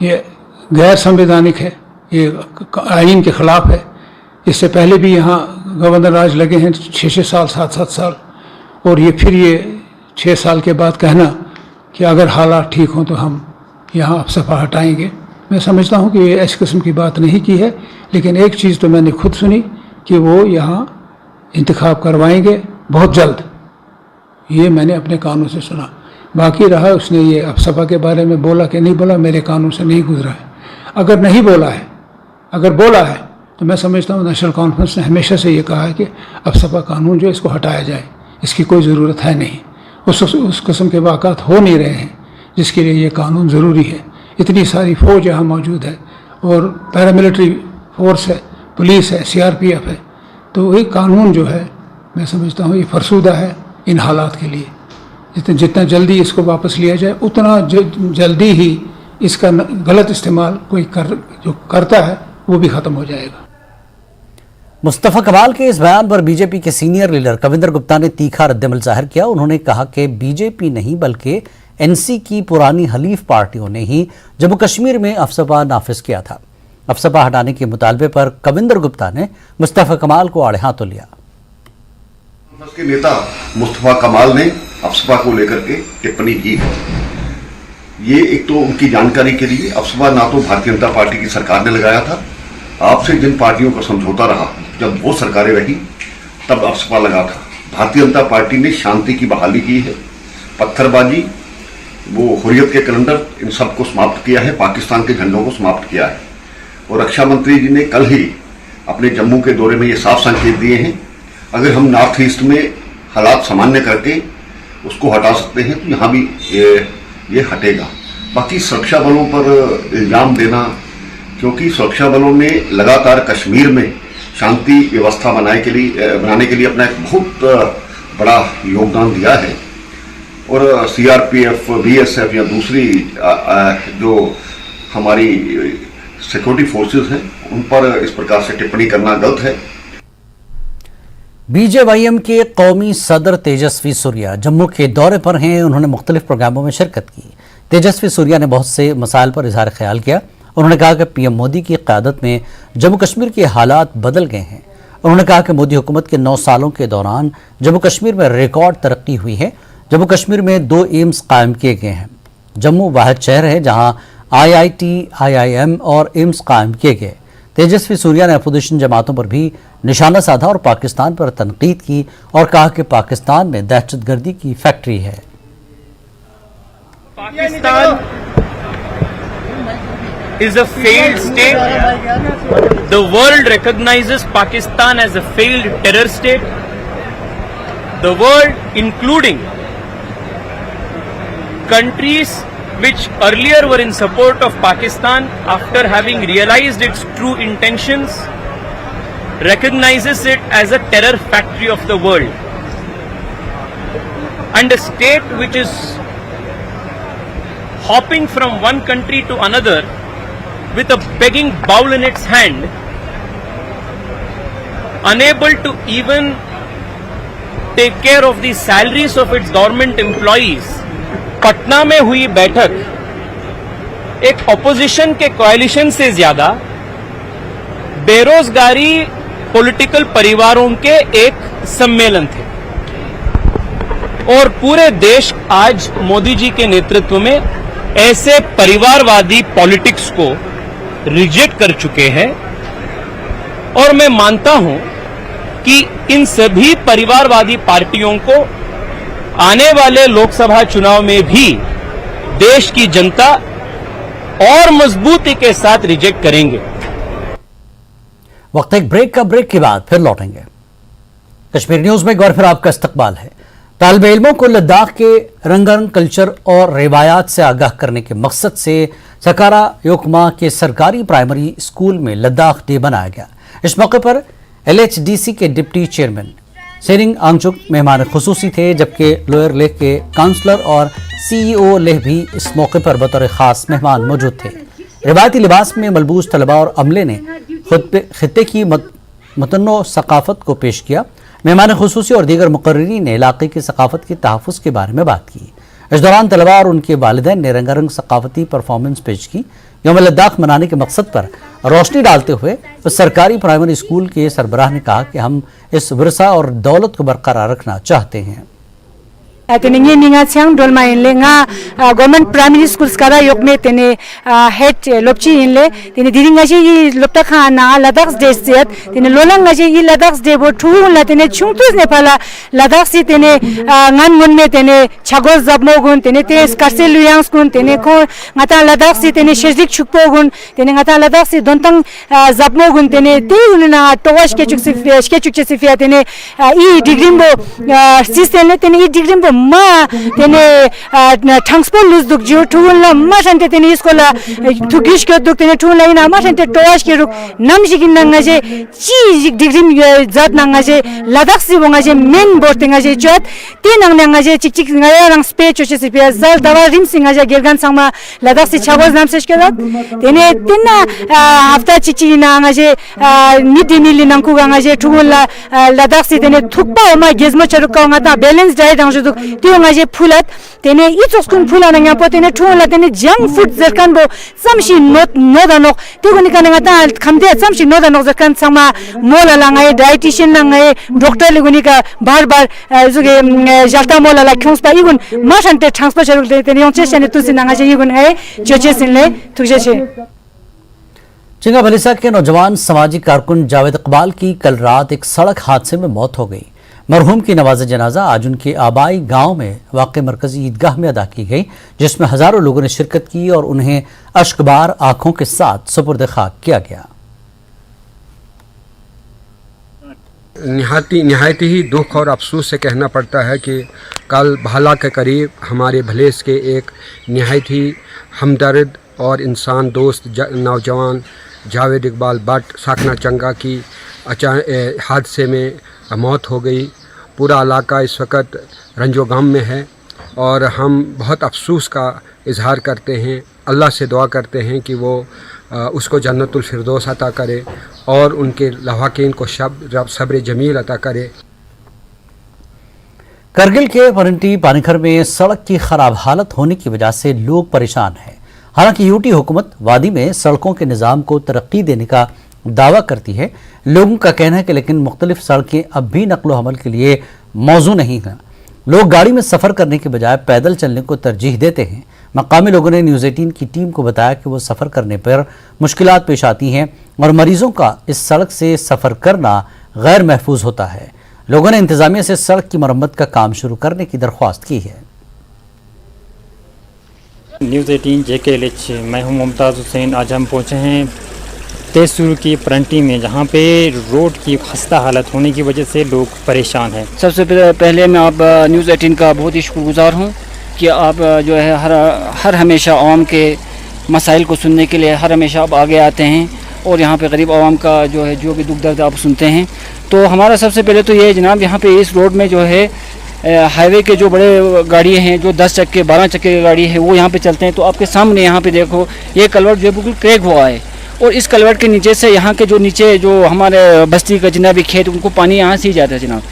ये गैर संवैधानिक है, ये आइन के ख़िलाफ़ है। इससे पहले भी यहाँ गवर्नर राज लगे हैं 6-6 साल 7-7 साल, और ये फिर ये 6 साल के बाद कहना कि अगर हालात ठीक हों तो हम यहाँ अफसपा हटाएंगे। मैं समझता हूँ कि ये ऐसी किस्म की बात नहीं की है, लेकिन एक चीज़ तो मैंने खुद सुनी कि वो यहाँ इंतखाब करवाएंगे बहुत जल्द। ये मैंने अपने कानों से सुना। बाकी रहा उसने ये अफसपा के बारे में बोला कि नहीं बोला, मेरे कानों से नहीं गुजरा है। अगर नहीं बोला है, अगर बोला है तो मैं समझता हूँ नेशनल कॉन्फ्रेंस ने हमेशा से ये कहा है कि अफसपा कानून जो है इसको हटाया जाए, इसकी कोई ज़रूरत है नहीं। उस किस्म के वाक़ात हो नहीं रहे हैं जिसके लिए ये कानून ज़रूरी है। इतनी सारी फ़ौज यहाँ मौजूद है और पैरामिलिट्री फोर्स है, पुलिस है, CRPF है, तो ये कानून जो है मैं समझता हूँ ये फरसूदा है इन हालात के लिए। जितना जल्दी इसको वापस लिया जाए उतना जल्दी ही इसका गलत इस्तेमाल कोई जो करता है वो भी ख़त्म हो जाएगा। मुस्तफ़ा कमाल के इस बयान पर बीजेपी के सीनियर लीडर कविंदर गुप्ता ने तीखा रद्दमल जाहिर किया। उन्होंने कहा कि बीजेपी नहीं बल्कि NC की पुरानी हलीफ पार्टियों ने ही जम्मू कश्मीर में अफसपा नाफिज किया था। अफसपा हटाने के मुतालबे पर कविंदर गुप्ता ने मुस्तफ़ा कमाल को आड़े हाथों लिया। के नेता मुस्तफ़ा कमाल ने अफसपा को लेकर के टिप्पणी की है। ये एक तो उनकी जानकारी के लिए, अफसपा ना तो भारतीय जनता पार्टी की सरकार ने लगाया था, आपसे जिन पार्टियों का समझौता रहा जब वो सरकारें रही तब अफसपा लगा था। भारतीय जनता पार्टी ने शांति की बहाली की है, पत्थरबाजी, वो हुर्रियत के कैलेंडर, इन सब को समाप्त किया है, पाकिस्तान के झंडों को समाप्त किया है। और रक्षा मंत्री जी ने कल ही अपने जम्मू के दौरे में ये साफ संकेत दिए हैं, अगर हम नॉर्थ ईस्ट में हालात सामान्य करके उसको हटा सकते हैं तो यहाँ भी ये हटेगा। बाकी सुरक्षा बलों पर इल्जाम देना, क्योंकि सुरक्षा बलों ने लगातार कश्मीर में शांति व्यवस्था बनाने के लिए अपना एक बहुत बड़ा योगदान दिया है। और सीआरपीएफ, बीएसएफ या दूसरी जो हमारी सिक्योरिटी फोर्सेस हैं उन पर इस प्रकार से टिप्पणी करना गलत है। बीजेवाईएम के कौमी सदर तेजस्वी सूर्या जम्मू के दौरे पर हैं। उन्होंने मुख्तलिफ प्रोग्रामों में शिरकत की। तेजस्वी सूर्या ने बहुत से मसाइल पर इजहार ख्याल किया। उन्होंने कहा कि पीएम मोदी की क़यादत में जम्मू कश्मीर के हालात बदल गए हैं। उन्होंने कहा कि मोदी हुकूमत के 9 सालों के दौरान जम्मू कश्मीर में रिकॉर्ड तरक्की हुई है। जम्मू कश्मीर में 2 एम्स कायम किए गए हैं। जम्मू वाहिद शहर है जहां IIT, IIM और एम्स कायम किए गए। तेजस्वी सूर्या ने अपोजिशन जमातों पर भी निशाना साधा और पाकिस्तान पर तनकीद की और कहा कि पाकिस्तान में दहशतगर्दी की फैक्ट्री है। Pakistan is a failed state. The world recognizes Pakistan as a failed terror state. The world, including countries which earlier were in support of Pakistan, after having realized its true intentions, recognizes it as a terror factory of the world. And a state which is hopping from one country to another with a begging bowl in its hand, unable to even take care of the salaries of its government employees. Patna में हुई बैठक एक opposition के कोalition से ज्यादा बेरोजगारी political परिवारों के एक सम्मेलन थे। और पूरे देश आज मोदी जी के नेतृत्व में ऐसे परिवारवादी पॉलिटिक्स को रिजेक्ट कर चुके हैं। और मैं मानता हूं कि इन सभी परिवारवादी पार्टियों को आने वाले लोकसभा चुनाव में भी देश की जनता और मजबूती के साथ रिजेक्ट करेंगे। वक्त एक ब्रेक का, ब्रेक के बाद फिर लौटेंगे। कश्मीर न्यूज में एक बार फिर आपका इस्तकबाल है। तालिब इल्मों को लद्दाख के रंगारंग कल्चर और रिवायात से आगाह करने के मकसद से सकारा योकमा के सरकारी प्राइमरी स्कूल में लद्दाख डे मनाया गया। इस मौके पर LHDC के डिप्टी चेयरमैन सेरिंग आंगचुक मेहमान खुसूसी थे, जबकि लोअर लेह के काउंसलर और CEO लेह भी इस मौके पर बतौर खास मेहमान मौजूद थे। रिवायती लिबास में मलबूस तलबा और अमले ने खित्ते की मतन्नो सकाफत को पेश किया। मेहमान खुसूसी और दीगर मुकर्रिरीन ने इलाके की सकाफत के तहफ़्फ़ुज़ के बारे में बात की। इस दौरान तलबा और उनके वालिदैन ने रंगारंग सकाफती परफॉर्मेंस पेश की। यौम लद्दाख मनाने के मकसद पर रोशनी डालते हुए उस सरकारी प्राइमरी स्कूल के सरबराह ने कहा कि हम इस विरसा और दौलत को बरकरार रखना चाहते हैं। तेने निंगा छांग डोलमा इनले nga government primary school skara yokme tene head lopchi inle tene diringa ji lopta khana ladakh de set tene lolanga ji ladakh de bo thu la tene chungtus ne phala ladakh si tene ngan mon me tene chagol zabmo gun tene te skarse luyang gun tene ko ngata ladakh si tene shejlik chukpo gun tene ngata ladakh si dontang zabmo gun tene te unna towash ke chuk sifia tene I digrimbo system tene I digrimbo ma tene thangspo luz duk jo thula ma sante tene iskola thugish ke duk tene thula ina ma sante towash ke ruk nam sigin nanga je chi digrim zat nanga je ladakh si bonga je main board nga je chat tin nanga je chik nga rang speech che sipia zal dawa rim singa je gergan sangma ladakh si chawaz nam sesh ke tene tinna hafta chichi nanga je midimili nangku nga je thula ladakh si tene thukpa ma gezmo charuk ka nga ta balance diet ang juduk त्यो ngaje phulat tene I choskun phulana nga po tene thula tene junk food zerkan bo samshi no danok त्यो गनि kana ngata khamde samshi no danok zerkan sama mola la ngai dietitian na ngai doctor le guni ka bar bar जुगे jalta mola la khons pa igun mashante transfer sharul tene yongche sene tusi na ngaje igun ai cheche sinle thuje che चिंगा Bhalessa के नौजवान समाजी कारकुन जावेद इकबाल की कल रात एक सड़क हादसे में मौत हो गई। मरहूम की नवाज़ जनाजा आज उनके आबाई गांव में वाक़े मरकजी ईदगाह में अदा की गई, जिसमें हजारों लोगों ने शिरकत की और उन्हें अश्कबार आंखों के साथ सुपुर्द खाक किया गया। निहायती ही दुख और अफसोस से कहना पड़ता है कि कल भाला के करीब हमारे भलेस के एक निहायत ही हमदर्द और इंसान दोस्त नौजवान जावेद इकबाल भट्ट साखना चंगा की हादसे में मौत हो गई। पूरा इलाका इस वक्त रंजो गम में है और हम बहुत अफसोस का इजहार करते हैं। अल्लाह से दुआ करते हैं कि वो उसको जन्नतुल फिरदौस अता करे और उनके लवाकिन को सब्र जमील अता करे। करगिल के परंटी पानीखर में सड़क की खराब हालत होने की वजह से लोग परेशान हैं। हालांकि यूटी हुकूमत वादी में सड़कों के निज़ाम को तरक्की देने का दावा करती है। लोगों का कहना है कि लेकिन मुख्तलिफ सड़कें अब भी नकलो हमल के लिए मौजू नहीं हैं। लोग गाड़ी में सफ़र करने के बजाय पैदल चलने को तरजीह देते हैं। मकामी लोगों ने न्यूज़ 18 की टीम को बताया कि वो सफ़र करने पर मुश्किलात पेश आती हैं और मरीजों का इस सड़क से सफ़र करना गैर महफूज होता है। लोगों ने इंतज़ामिया से सड़क की मरम्मत का काम शुरू करने की दरख्वास्त की है। न्यूज़ 18 JKLH, मैं हूं मुमताज़ हुसैन। आज हम पहुंचे हैं तेजसुर की परंटी में, जहां पे रोड की खस्ता हालत होने की वजह से लोग परेशान हैं। सबसे पहले मैं आप न्यूज़ 18 का बहुत ही शुक्रगुजार हूं कि आप जो है हर हमेशा आवाम के मसाइल को सुनने के लिए हर हमेशा आप आगे आते हैं और यहाँ पे गरीब आवाम का जो है जो भी दुख दर्द आप सुनते हैं। तो हमारा सबसे पहले तो ये है जनाब, यहाँ पे इस रोड में जो है हाईवे के जो बड़े गाड़ी हैं, जो 10 चक्के 12 चक्के की गाड़ी है, वो यहाँ पे चलते हैं। तो आपके सामने यहाँ पे देखो ये कलवर्ट जो है बिल्कुल क्रैक हुआ है और इस कलवर्ट के नीचे से यहाँ के जो नीचे जो हमारे बस्ती का जितना भी खेत उनको पानी यहाँ से ही जाता है जनाब।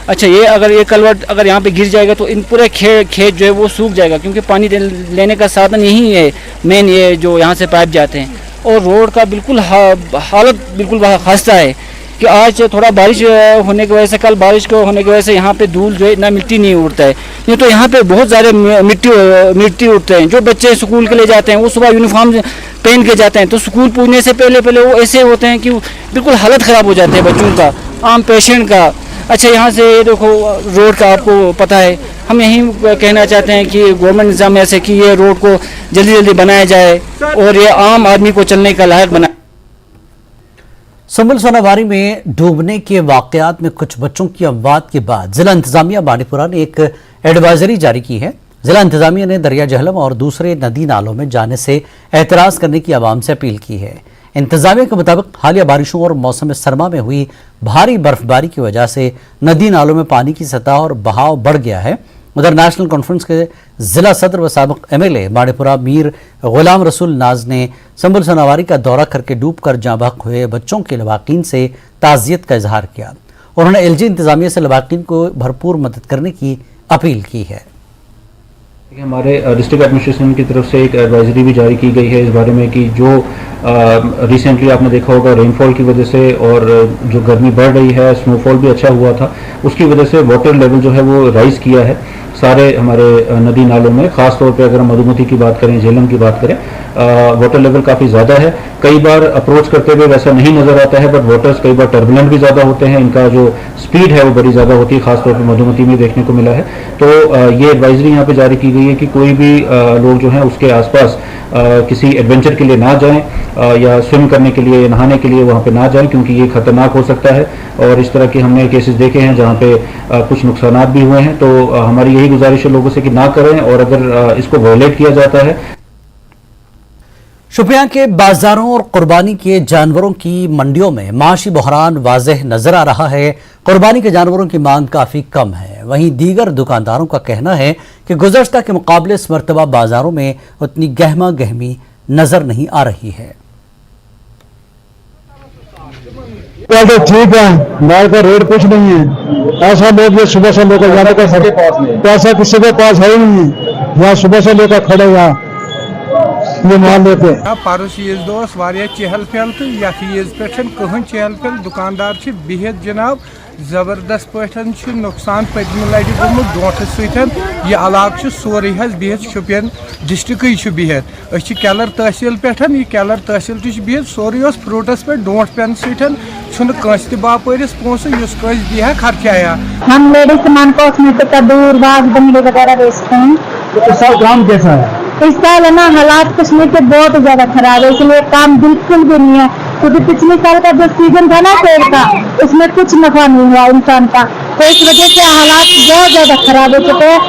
अच्छा, ये अगर ये कलवर्ट अगर यहाँ पे गिर जाएगा तो इन पूरे खेत जो है वो सूख जाएगा, क्योंकि पानी लेने का साधन यही है मेन, ये जो यहाँ से पाइप जाते हैं। और रोड का बिल्कुल हालत बिल्कुल खस्ता है कि आज थोड़ा बारिश होने की वजह से, कल बारिश को होने की वजह से यहाँ पे धूल जो है इतना मिट्टी नहीं उड़ता है, नहीं तो यहाँ पे बहुत सारे मिट्टी उड़ते हैं। जो बच्चे स्कूल के लिए जाते हैं वो सुबह यूनिफॉर्म पहन के जाते हैं, तो स्कूल पहुँचने से पहले वो ऐसे होते हैं कि बिल्कुल हालत ख़राब हो जाते हैं बच्चों का, आम पेशेंट का। अच्छा, यहाँ से ये देखो रोड का आपको पता है, हम यही कहना चाहते हैं कि गवर्नमेंट निज़ाम ऐसे कि ये रोड को जल्दी जल्दी बनाया जाए और ये आम आदमी को चलने का लायक बनाए। संभल सोनावारी में डूबने के वाकयात में कुछ बच्चों की अमवात के बाद जिला इंतजामिया बांडीपुरा ने एक एडवाइजरी जारी की है। जिला इंतजामिया ने दरिया जहलम और दूसरे नदी नालों में जाने से एतराज़ करने की आवाम से अपील की है। इंतजामिया के मुताबिक हालिया बारिशों और मौसम सरमा में हुई भारी बर्फबारी की वजह से नदी नालों में पानी की सतह और बहाव बढ़ गया है। उधर नेशनल कॉन्फ्रेंस के जिला सदर व साबिक MLA बांडीपुरा मीर गुलाम रसूल नाज ने संभल सोनावारी का दौरा करके डूबकर जाँ बहक हुए बच्चों के लवाकिन से ताज़ियत का इजहार किया। उन्होंने LG इंतजामिया से लवाकिन को भरपूर मदद करने की अपील की है। हमारे डिस्ट्रिक्ट एडमिनिस्ट्रेशन की तरफ से एक एडवाइजरी भी जारी की गई है इस बारे में कि जो रिसेंटली आपने देखा होगा रेनफॉल की वजह से और जो गर्मी बढ़ रही है, स्नोफॉल भी अच्छा हुआ था, उसकी वजह से वाटर लेवल जो है वो राइज किया है सारे हमारे नदी नालों में। ख़ास तौर पे अगर हम मधुमती की बात करें, झेलम की बात करें, वाटर लेवल काफ़ी ज़्यादा है। कई बार अप्रोच करते हुए वैसा नहीं नज़र आता है, बट वाटर्स कई बार टर्बुलेंट भी ज़्यादा होते हैं, इनका जो स्पीड है वो बड़ी ज़्यादा होती है, खासतौर पर मधुमती में देखने को मिला है। तो ये एडवाइजरी यहाँ पे जारी की गई है कि कोई भी लोग जो हैं उसके आसपास किसी एडवेंचर के लिए ना जाएं या स्विम करने के लिए, नहाने के लिए वहाँ पे ना जाएं, क्योंकि ये खतरनाक हो सकता है। और इस तरह के हमने केसेस देखे हैं जहाँ पे कुछ नुकसानात भी हुए हैं। तो हमारी यही गुजारिश है लोगों से कि ना करें, और अगर इसको वायलेट किया जाता है। शुपियां के बाजारों और कुर्बानी के जानवरों की मंडियों में माशी बहरान वाज़ेह नजर आ रहा है। कुर्बानी के जानवरों की मांग काफ़ी कम है। वहीं दीगर दुकानदारों का कहना है कि गुज़श्ता के मुकाबले इस मरतबा बाजारों में उतनी गहमा गहमी नजर नहीं आ रही है। तो ठीक है, माल का रेट कुछ नहीं है। ऐसा लोग ये सुबह से लेकर जाने का पैसा किसी के पास है ही नहीं है, यहाँ सुबह से लेकर खड़े यहाँ ये माल लेते। परस ईज दोस वारिया चहल पहल तो यथ ईज पे कहन चहल पहल दुकानदार बिहित जनाब जबरदस्त पे नुकसान पतम लटि गोमुत डोठ सत यह इलाक सोरे बिहित शुपियन डिस्ट्रिक्ट बिहित अस केलर तहसील पे यह केलर तहसील बिहित सोरे फ्रूटस पे डोठ पेन सस बापरिस पोस दिया खर्चाया। हम लेडीज सामान कॉस्मेटिक का दूर बाग बंगले वगैरह बेचते हैं। इस साल काम कैसा है? इस साल है ना हालात कश्मीर के बहुत ज्यादा खराब है, इसलिए काम बिल्कुल भी नहीं है, क्योंकि पिछले साल का जो सीजन था ना सेल का उसमें कुछ नफा नहीं हुआ इंसान का, तो इस वजह से हालात बहुत ज्यादा खराब हो चुके हैं।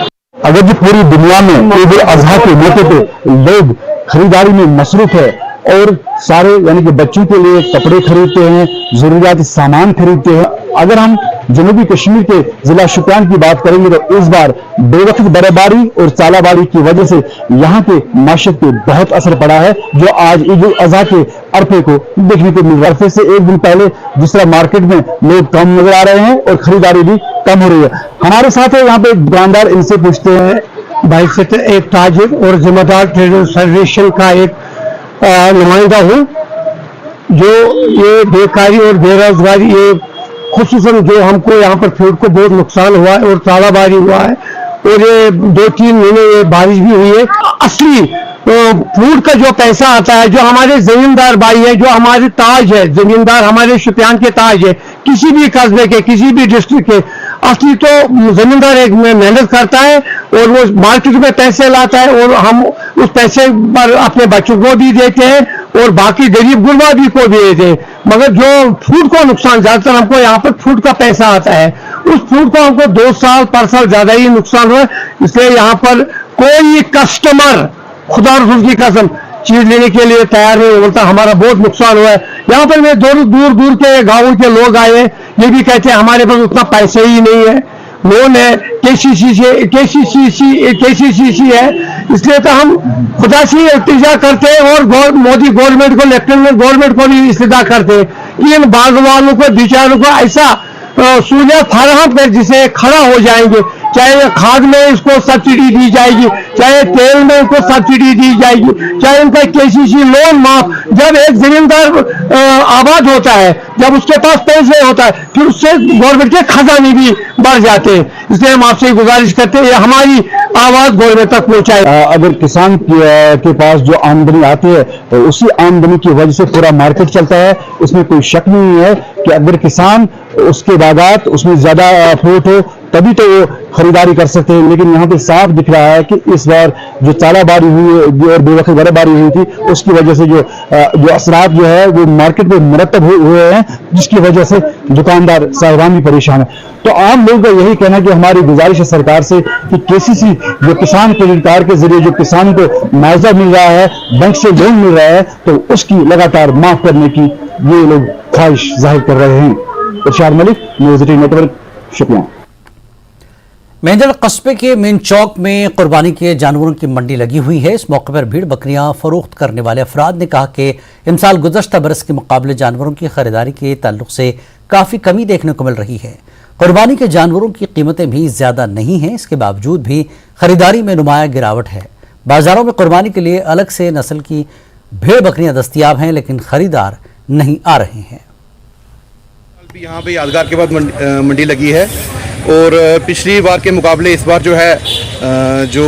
अगर जो पूरी दुनिया में ईद उल अजहा के मौके पे लोग खरीदारी में मसरूफ है और सारे यानी कि बच्चों के लिए कपड़े खरीदते हैं, जरूरियाती सामान खरीदते हैं। अगर हम जनूबी कश्मीर के जिला शुपियान की बात करेंगे तो इस बार बेवक्त बर्फबारी और चालाबारी की वजह से यहाँ के माशत पे बहुत असर पड़ा है, जो आज ईद उल अजहा के अरफे को देखने को मिल रहा है। अरफे से एक दिन पहले जिस तरह मार्केट में लोग कम नजर आ रहे हैं और खरीदारी भी कम हो रही है। हमारे साथ है यहाँ पे एक दुकानदार, इनसे पूछते हैं। भाई से एक ताजिर और जिम्मेदार ट्रेडर्स फेडरेशन का एक नुमाइंदा हूँ। जो ये बेकारी और बेरोजगारी, ये खुसूसन जो हमको यहाँ पर फूड को बहुत नुकसान हुआ है और तालाबारी हुआ है और ये 2-3 महीने ये बारिश भी हुई है। असली फूड का जो पैसा आता है, जो हमारे जमींदार भाई है, जो हमारे ताज है, जमींदार हमारे शुपियान के ताज है, किसी भी कस्बे के, किसी भी डिस्ट्रिक्ट के, असली तो जमींदार एक मेहनत करता है और वो मार्केट में पैसे लाता है और हम उस पैसे पर अपने बच्चों को भी देते हैं और बाकी गरीब गुरबा भी को भी देते हैं। मगर जो फूड को नुकसान, ज्यादातर हमको यहाँ पर फूड का पैसा आता है, उस फूड को हमको 2 साल पर साल ज्यादा ही नुकसान हुआ। इसलिए यहाँ पर कोई कस्टमर खुदा रसूल की कसम चीज लेने के लिए तैयार नहीं बोलता, हमारा बहुत नुकसान हुआ है। यहाँ पर में दूर दूर के गाँव के लोग आए, ये भी कहते हैं हमारे पास उतना पैसे ही नहीं है, लोन है, केसीसी है। इसलिए तो हम खुदा से इल्तिजा करते हैं और मोदी गवर्नमेंट को, लेफ्टिनेंट गवर्नमेंट को भी इल्तिजा करते हैं कि इन बागवानों को, बेचारों को ऐसा सहूलियत फराहम कर जिसे खड़ा हो जाएंगे, चाहे खाद में इसको सब्सिडी दी जाएगी, चाहे तेल में इसको सब्सिडी दी जाएगी, चाहे इनका केसीसी लोन माफ। जब एक जमींदार आबाद होता है, जब उसके पास पैसे होता है, फिर उससे गवर्नमेंट के खजाने भी बढ़ जाते हैं। इसलिए हम आपसे गुजारिश करते हैं हमारी आवाज गवर्नमेंट तक पहुंचाए। अगर किसान के पास जो आमदनी आती है तो उसी आमदनी की वजह से पूरा मार्केट चलता है, इसमें कोई शक नहीं है कि अगर किसान उसके बागात उसमें ज्यादा फ्रूट हो तभी तो वो खरीदारी कर सकते हैं। लेकिन यहाँ पे साफ दिख रहा है कि इस बार जो चालाबारी हुई और बेवक्त बर्फबारी हुई थी, उसकी वजह से जो असरात जो है वो मार्केट में मुरतब हुए हैं, जिसकी वजह से दुकानदार साहिबान भी परेशान है। तो आम लोगों का यही कहना है कि हमारी गुजारिश है सरकार से कि केसीसी जो किसान क्रेडिट कार्ड के जरिए जो किसान को मुआवजा मिल रहा है, बैंक से लोन मिल रहा है, तो उसकी लगातार माफ करने की ये लोग ख्वाहिश जाहिर कर रहे हैं। इरशाद मलिक, न्यूज़ 18 नेटवर्क, शुक्रिया। मेंढर कस्बे के मेन चौक में कुर्बानी के जानवरों की मंडी लगी हुई है। इस मौके पर भीड़ बकरियां फरोख्त करने वाले अफराद ने कहा कि इन साल गुज़श्ता बरस के मुकाबले जानवरों की खरीदारी के ताल्लुक से काफ़ी कमी देखने को मिल रही है। कुर्बानी के जानवरों की कीमतें भी ज़्यादा नहीं हैं, इसके बावजूद भी खरीदारी में नुमाया गिरावट है। बाजारों में कुर्बानी के लिए अलग से नस्ल की भेड़ बकरियां दस्तियाब हैं, लेकिन खरीदार नहीं आ रहे हैं। यहाँ पे यादगार के बाद मंडी लगी है और पिछली बार के मुकाबले इस बार जो है जो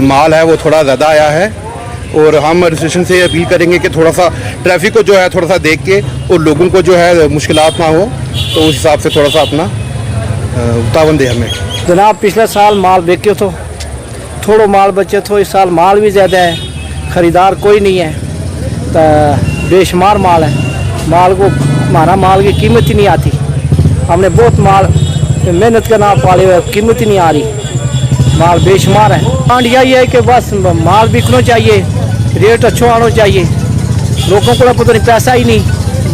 माल है वो थोड़ा ज़्यादा आया है और हम एडमिनिस्ट्रेशन से अपील करेंगे कि थोड़ा सा ट्रैफिक को जो है थोड़ा सा देख के और लोगों को जो है मुश्किलात ना हो, तो उस हिसाब से थोड़ा सा अपना तावन दे हमें। जनाब पिछले साल माल बेचे तो थोड़ा माल बचे तो इस साल माल भी ज़्यादा है, ख़रीदार कोई नहीं है, तो बेशुमार माल है। माल को हमारा माल की कीमत ही नहीं आती, हमने बहुत माल मेहनत करना पाले हुए, कीमत ही नहीं आ रही, माल बेशुमार है। डिमांड यही है कि बस माल बिकना चाहिए, रेट अच्छा आना चाहिए। लोगों को पता नहीं पैसा ही नहीं,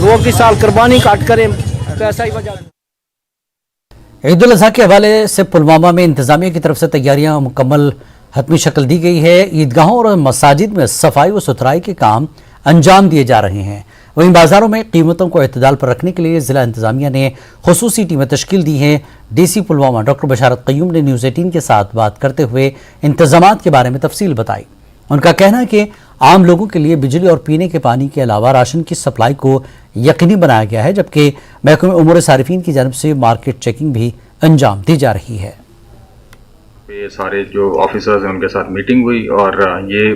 लोग इस साल कुर्बानी काट करें, पैसा ही वजह। ईद उल अज़हा के हवाले से पुलवामा में इंतजामिया की तरफ से तैयारियां मुकम्मल हतमी शक्ल दी गई है। ईदगाहों और मसाजिद में सफाई व सुथराई के काम अंजाम दिए जा रहे हैं। वहीं बाजारों में कीमतों को एतदाल पर रखने के लिए जिला इंतजामिया ने खुसूसी टीमें तश्कील दी हैं। डीसी पुलवामा डॉक्टर बशारत क़य्यूम ने न्यूज़ 18 के साथ बात करते हुए इंतजामात के बारे में तफसील बताई। उनका कहना है कि आम लोगों के लिए बिजली और पीने के पानी के अलावा राशन की सप्लाई को यकीनी बनाया गया है, जबकि महकमे उमूर सारिफीन की जानब से मार्केट चेकिंग भी अंजाम दी जा रही है। ये सारे जो ऑफिसर्स हैं उनके साथ मीटिंग हुई और ये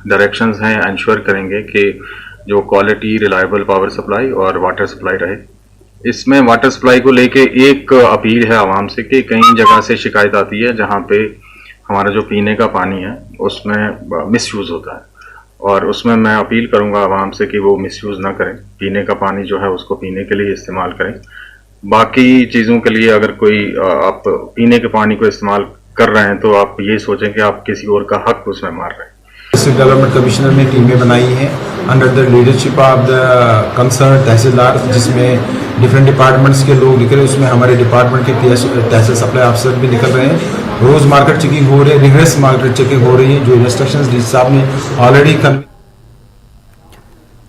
डायरेक्शंस हैं इंश्योर करेंगे कि जो क्वालिटी रिलायबल पावर सप्लाई और वाटर सप्लाई रहे। इसमें वाटर सप्लाई को लेके एक अपील है आवाम से कि कई जगह से शिकायत आती है जहाँ पे हमारा जो पीने का पानी है उसमें मिसयूज़ होता है और उसमें मैं अपील करूँगा आवाम से कि वो मिसयूज़ ना करें, पीने का पानी जो है उसको पीने के लिए इस्तेमाल करें। बाकी चीज़ों के लिए अगर कोई आप पीने के पानी को इस्तेमाल कर रहे हैं तो आप ये सोचें कि आप किसी और का हक उसमें मार रहे हैं। डिस्ट्रिक्ट डेवलपमेंट कमिश्नर ने टीमें बनाई हैं under the leadership of the concern tehsildar, जिसमें डिफरेंट डिपार्टमेंट्स के लोग निकले। उसमें हमारे डिपार्टमेंट के तहसील सप्लाई अफसर भी निकल रहे हैं। रोज मार्केट चेकिंग हो रही है, रिगरस मार्केट चेकिंग हो रही है, जो इंस्ट्रक्शंस डी साहब ने ऑलरेडी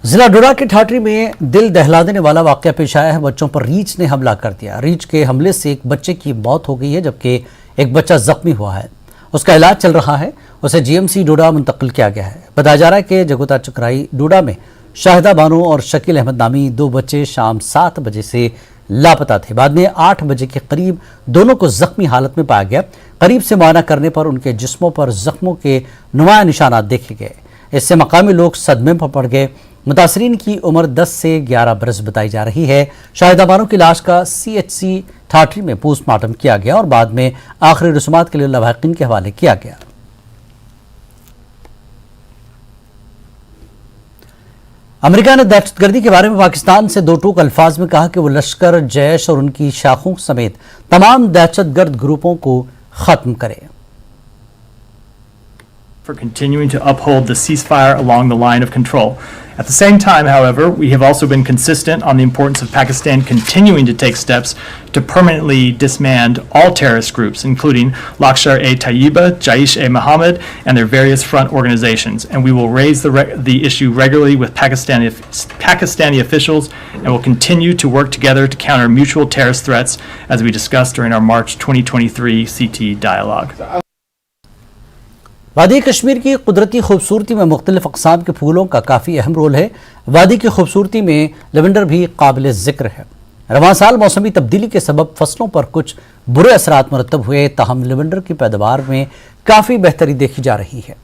जिला डोडा के ठाठरी में दिल दहला देने वाला वाकया पेश आया है। बच्चों पर रीछ ने हमला कर दिया। रीछ के हमले से एक बच्चे की मौत हो गई है, जबकि एक बच्चा जख्मी हुआ है। उसका इलाज चल रहा है, उसे जीएमसी डोडा मुंतकिल किया गया है। बताया जा रहा है कि जगोता चक्राई डोडा में शाहिदा बानो और शकील अहमद नामी दो बच्चे शाम 7 बजे से लापता थे। बाद में 8 बजे के करीब दोनों को जख्मी हालत में पाया गया। करीब से मुआयना करने पर उनके जिस्मों पर जख्मों के नुमाया निशानात देखे गए। इससे मकामी लोग सदमे पर पड़ गए। मुतासरीन की उम्र 10 से 11 बरस बताई जा रही है। शाहिदा बानो की लाश का CHC ठाठरी में पोस्टमार्टम किया गया और बाद में आखिरी रस्मात के लिए लवाहिकीन के हवाले किया गया। अमेरिका ने दहशतगर्दी के बारे में पाकिस्तान से दो टूक अल्फाज में कहा कि वो लश्कर, जैश और उनकी शाखों समेत तमाम दहशतगर्द ग्रुपों को खत्म करे। For continuing to uphold the ceasefire along the line of control. At the same time, however, we have also been consistent on the importance of Pakistan continuing to take steps to permanently disband all terrorist groups, including Lashkar-e-Taiba, Jaish-e-Mohammed, and their various front organizations. And we will raise the issue regularly with Pakistani officials and will continue to work together to counter mutual terrorist threats, as we discussed during our March 2023 CT dialogue. वादी कश्मीर की कुदरती खूबसूरती में मुख्तलिफ अक़साम के फूलों का काफ़ी अहम रोल है। वादी की खूबसूरती में लेवेंडर भी काबिल ज़िक्र है। रवां साल मौसमी तब्दीली के सबब फसलों पर कुछ बुरे असरात मुरतब हुए, ताहम लेवेंडर की पैदावार में काफ़ी बेहतरी देखी जा रही है।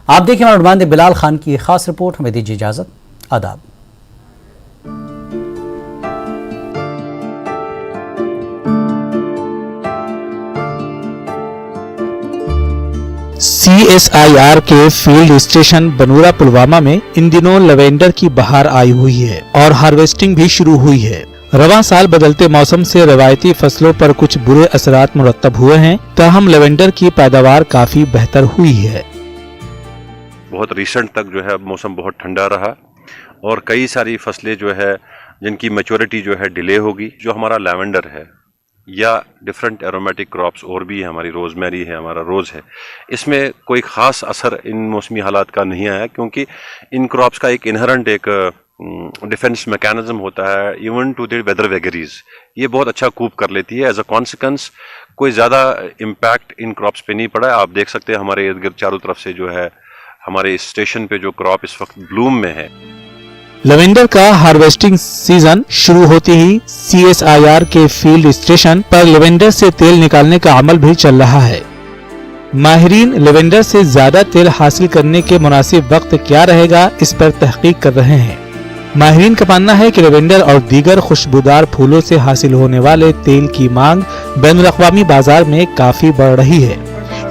आप देखें हमारे नुमाइंदे बिलाल खान की खास रिपोर्ट। हमें दीजिए इजाज़त। आदाब। CSIR के फील्ड स्टेशन बनूरा पुलवामा में इन दिनों लवेंडर की बहार आई हुई है और हार्वेस्टिंग भी शुरू हुई है। रवां साल बदलते मौसम से रवायती फसलों पर कुछ बुरे असरात मुरतब हुए हैं, ताहम लवेंडर की पैदावार काफी बेहतर हुई है। बहुत रिसेंट तक जो है मौसम बहुत ठंडा रहा और कई सारी फसलें जो है जिनकी मैच्योरिटी जो है डिले होगी। जो हमारा लैवेंडर है या डिफरेंट एरोमेटिक क्रॉप्स और भी है, हमारी रोजमेरी है, हमारा रोज़ है, इसमें कोई ख़ास असर इन मौसमी हालात का नहीं आया, क्योंकि इन क्रॉप्स का एक इनहेरेंट एक डिफेंस मैकेनिज्म होता है even to the weather vagaries. ये बहुत अच्छा कूप कर लेती है। एज अ कॉन्सिक्वेंस कोई ज़्यादा इम्पैक्ट इन क्रॉप्स पे नहीं पड़ा है। आप देख सकते हैं हमारे इर्द गिर्द चारों तरफ से जो है हमारे स्टेशन पे जो क्रॉप इस वक्त ब्लूम में है। लवेंडर का हार्वेस्टिंग सीजन शुरू होते ही CSIR के फील्ड स्टेशन पर लवेंडर से तेल निकालने का अमल भी चल रहा है। माहिरीन लवेंडर से ज्यादा तेल हासिल करने के मुनासिब वक्त क्या रहेगा, इस पर तहकीक कर रहे हैं। माहिरीन का मानना है कि लवेंडर और दीगर खुशबूदार फूलों से हासिल होने वाले तेल की मांग बैनुल-अक़वामी बाजार में काफी बढ़ रही है।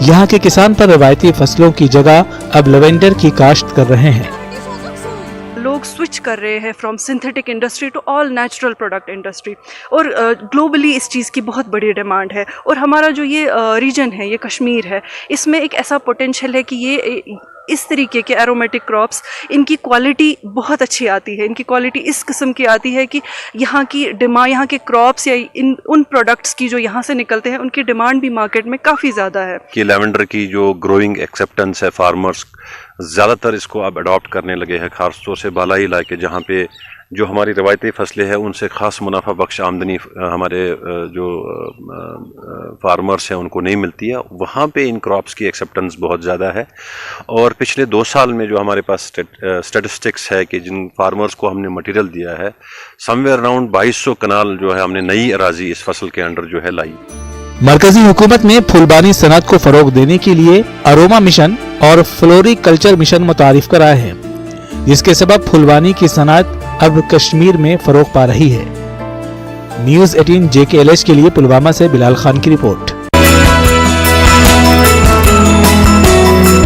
यहाँ के किसान पर रवायती फसलों की जगह अब लवेंडर की काश्त कर रहे हैं। लोग स्विच कर रहे हैं from synthetic industry to all natural product industry और ग्लोबली इस चीज़ की बहुत बड़ी डिमांड है। और हमारा जो ये रीजन है, ये कश्मीर है, इसमें एक ऐसा पोटेंशियल है कि ये इस तरीके के एरोमेटिक क्रॉप्स, इनकी क्वालिटी बहुत अच्छी आती है। इनकी क्वालिटी इस किस्म की आती है कि यहाँ की डिमांड, यहाँ के क्रॉप्स या उन प्रोडक्ट्स की जो यहाँ से निकलते हैं, उनकी डिमांड भी मार्केट में काफ़ी ज़्यादा है। कि लैवेंडर की जो ग्रोइंग एक्सेप्टेंस है, फार्मर्स ज़्यादातर इसको अब अडॉप्ट करने लगे हैं, खासतौर से बालाई इलाके जहाँ पे जो हमारी रवायती फसलें हैं उनसे ख़ास मुनाफा बख्श आमदनी हमारे जो फार्मर्स हैं उनको नहीं मिलती है, वहाँ पे इन क्रॉप्स की एक्सेप्टेंस बहुत ज़्यादा है। और पिछले 2 साल में जो हमारे पास स्टेटिस्टिक्स है कि जिन फार्मर्स को हमने मटेरियल दिया है, समवेयर अराउंड 2200 कनाल जो है हमने नई अराजी इस फसल के अंडर जो है लाई। मरकजी हुकूमत ने फूलबानी सनत को फरोग देने के लिए अरोमा मिशन और फ्लोरिकल्चर मिशन मुतारिफ कराए हैं, जिसके सबब फूलबानी की सनत अब कश्मीर में फरोग पा रही है। न्यूज़ 18 JKLH के लिए पुलवामा से बिलाल खान की रिपोर्ट।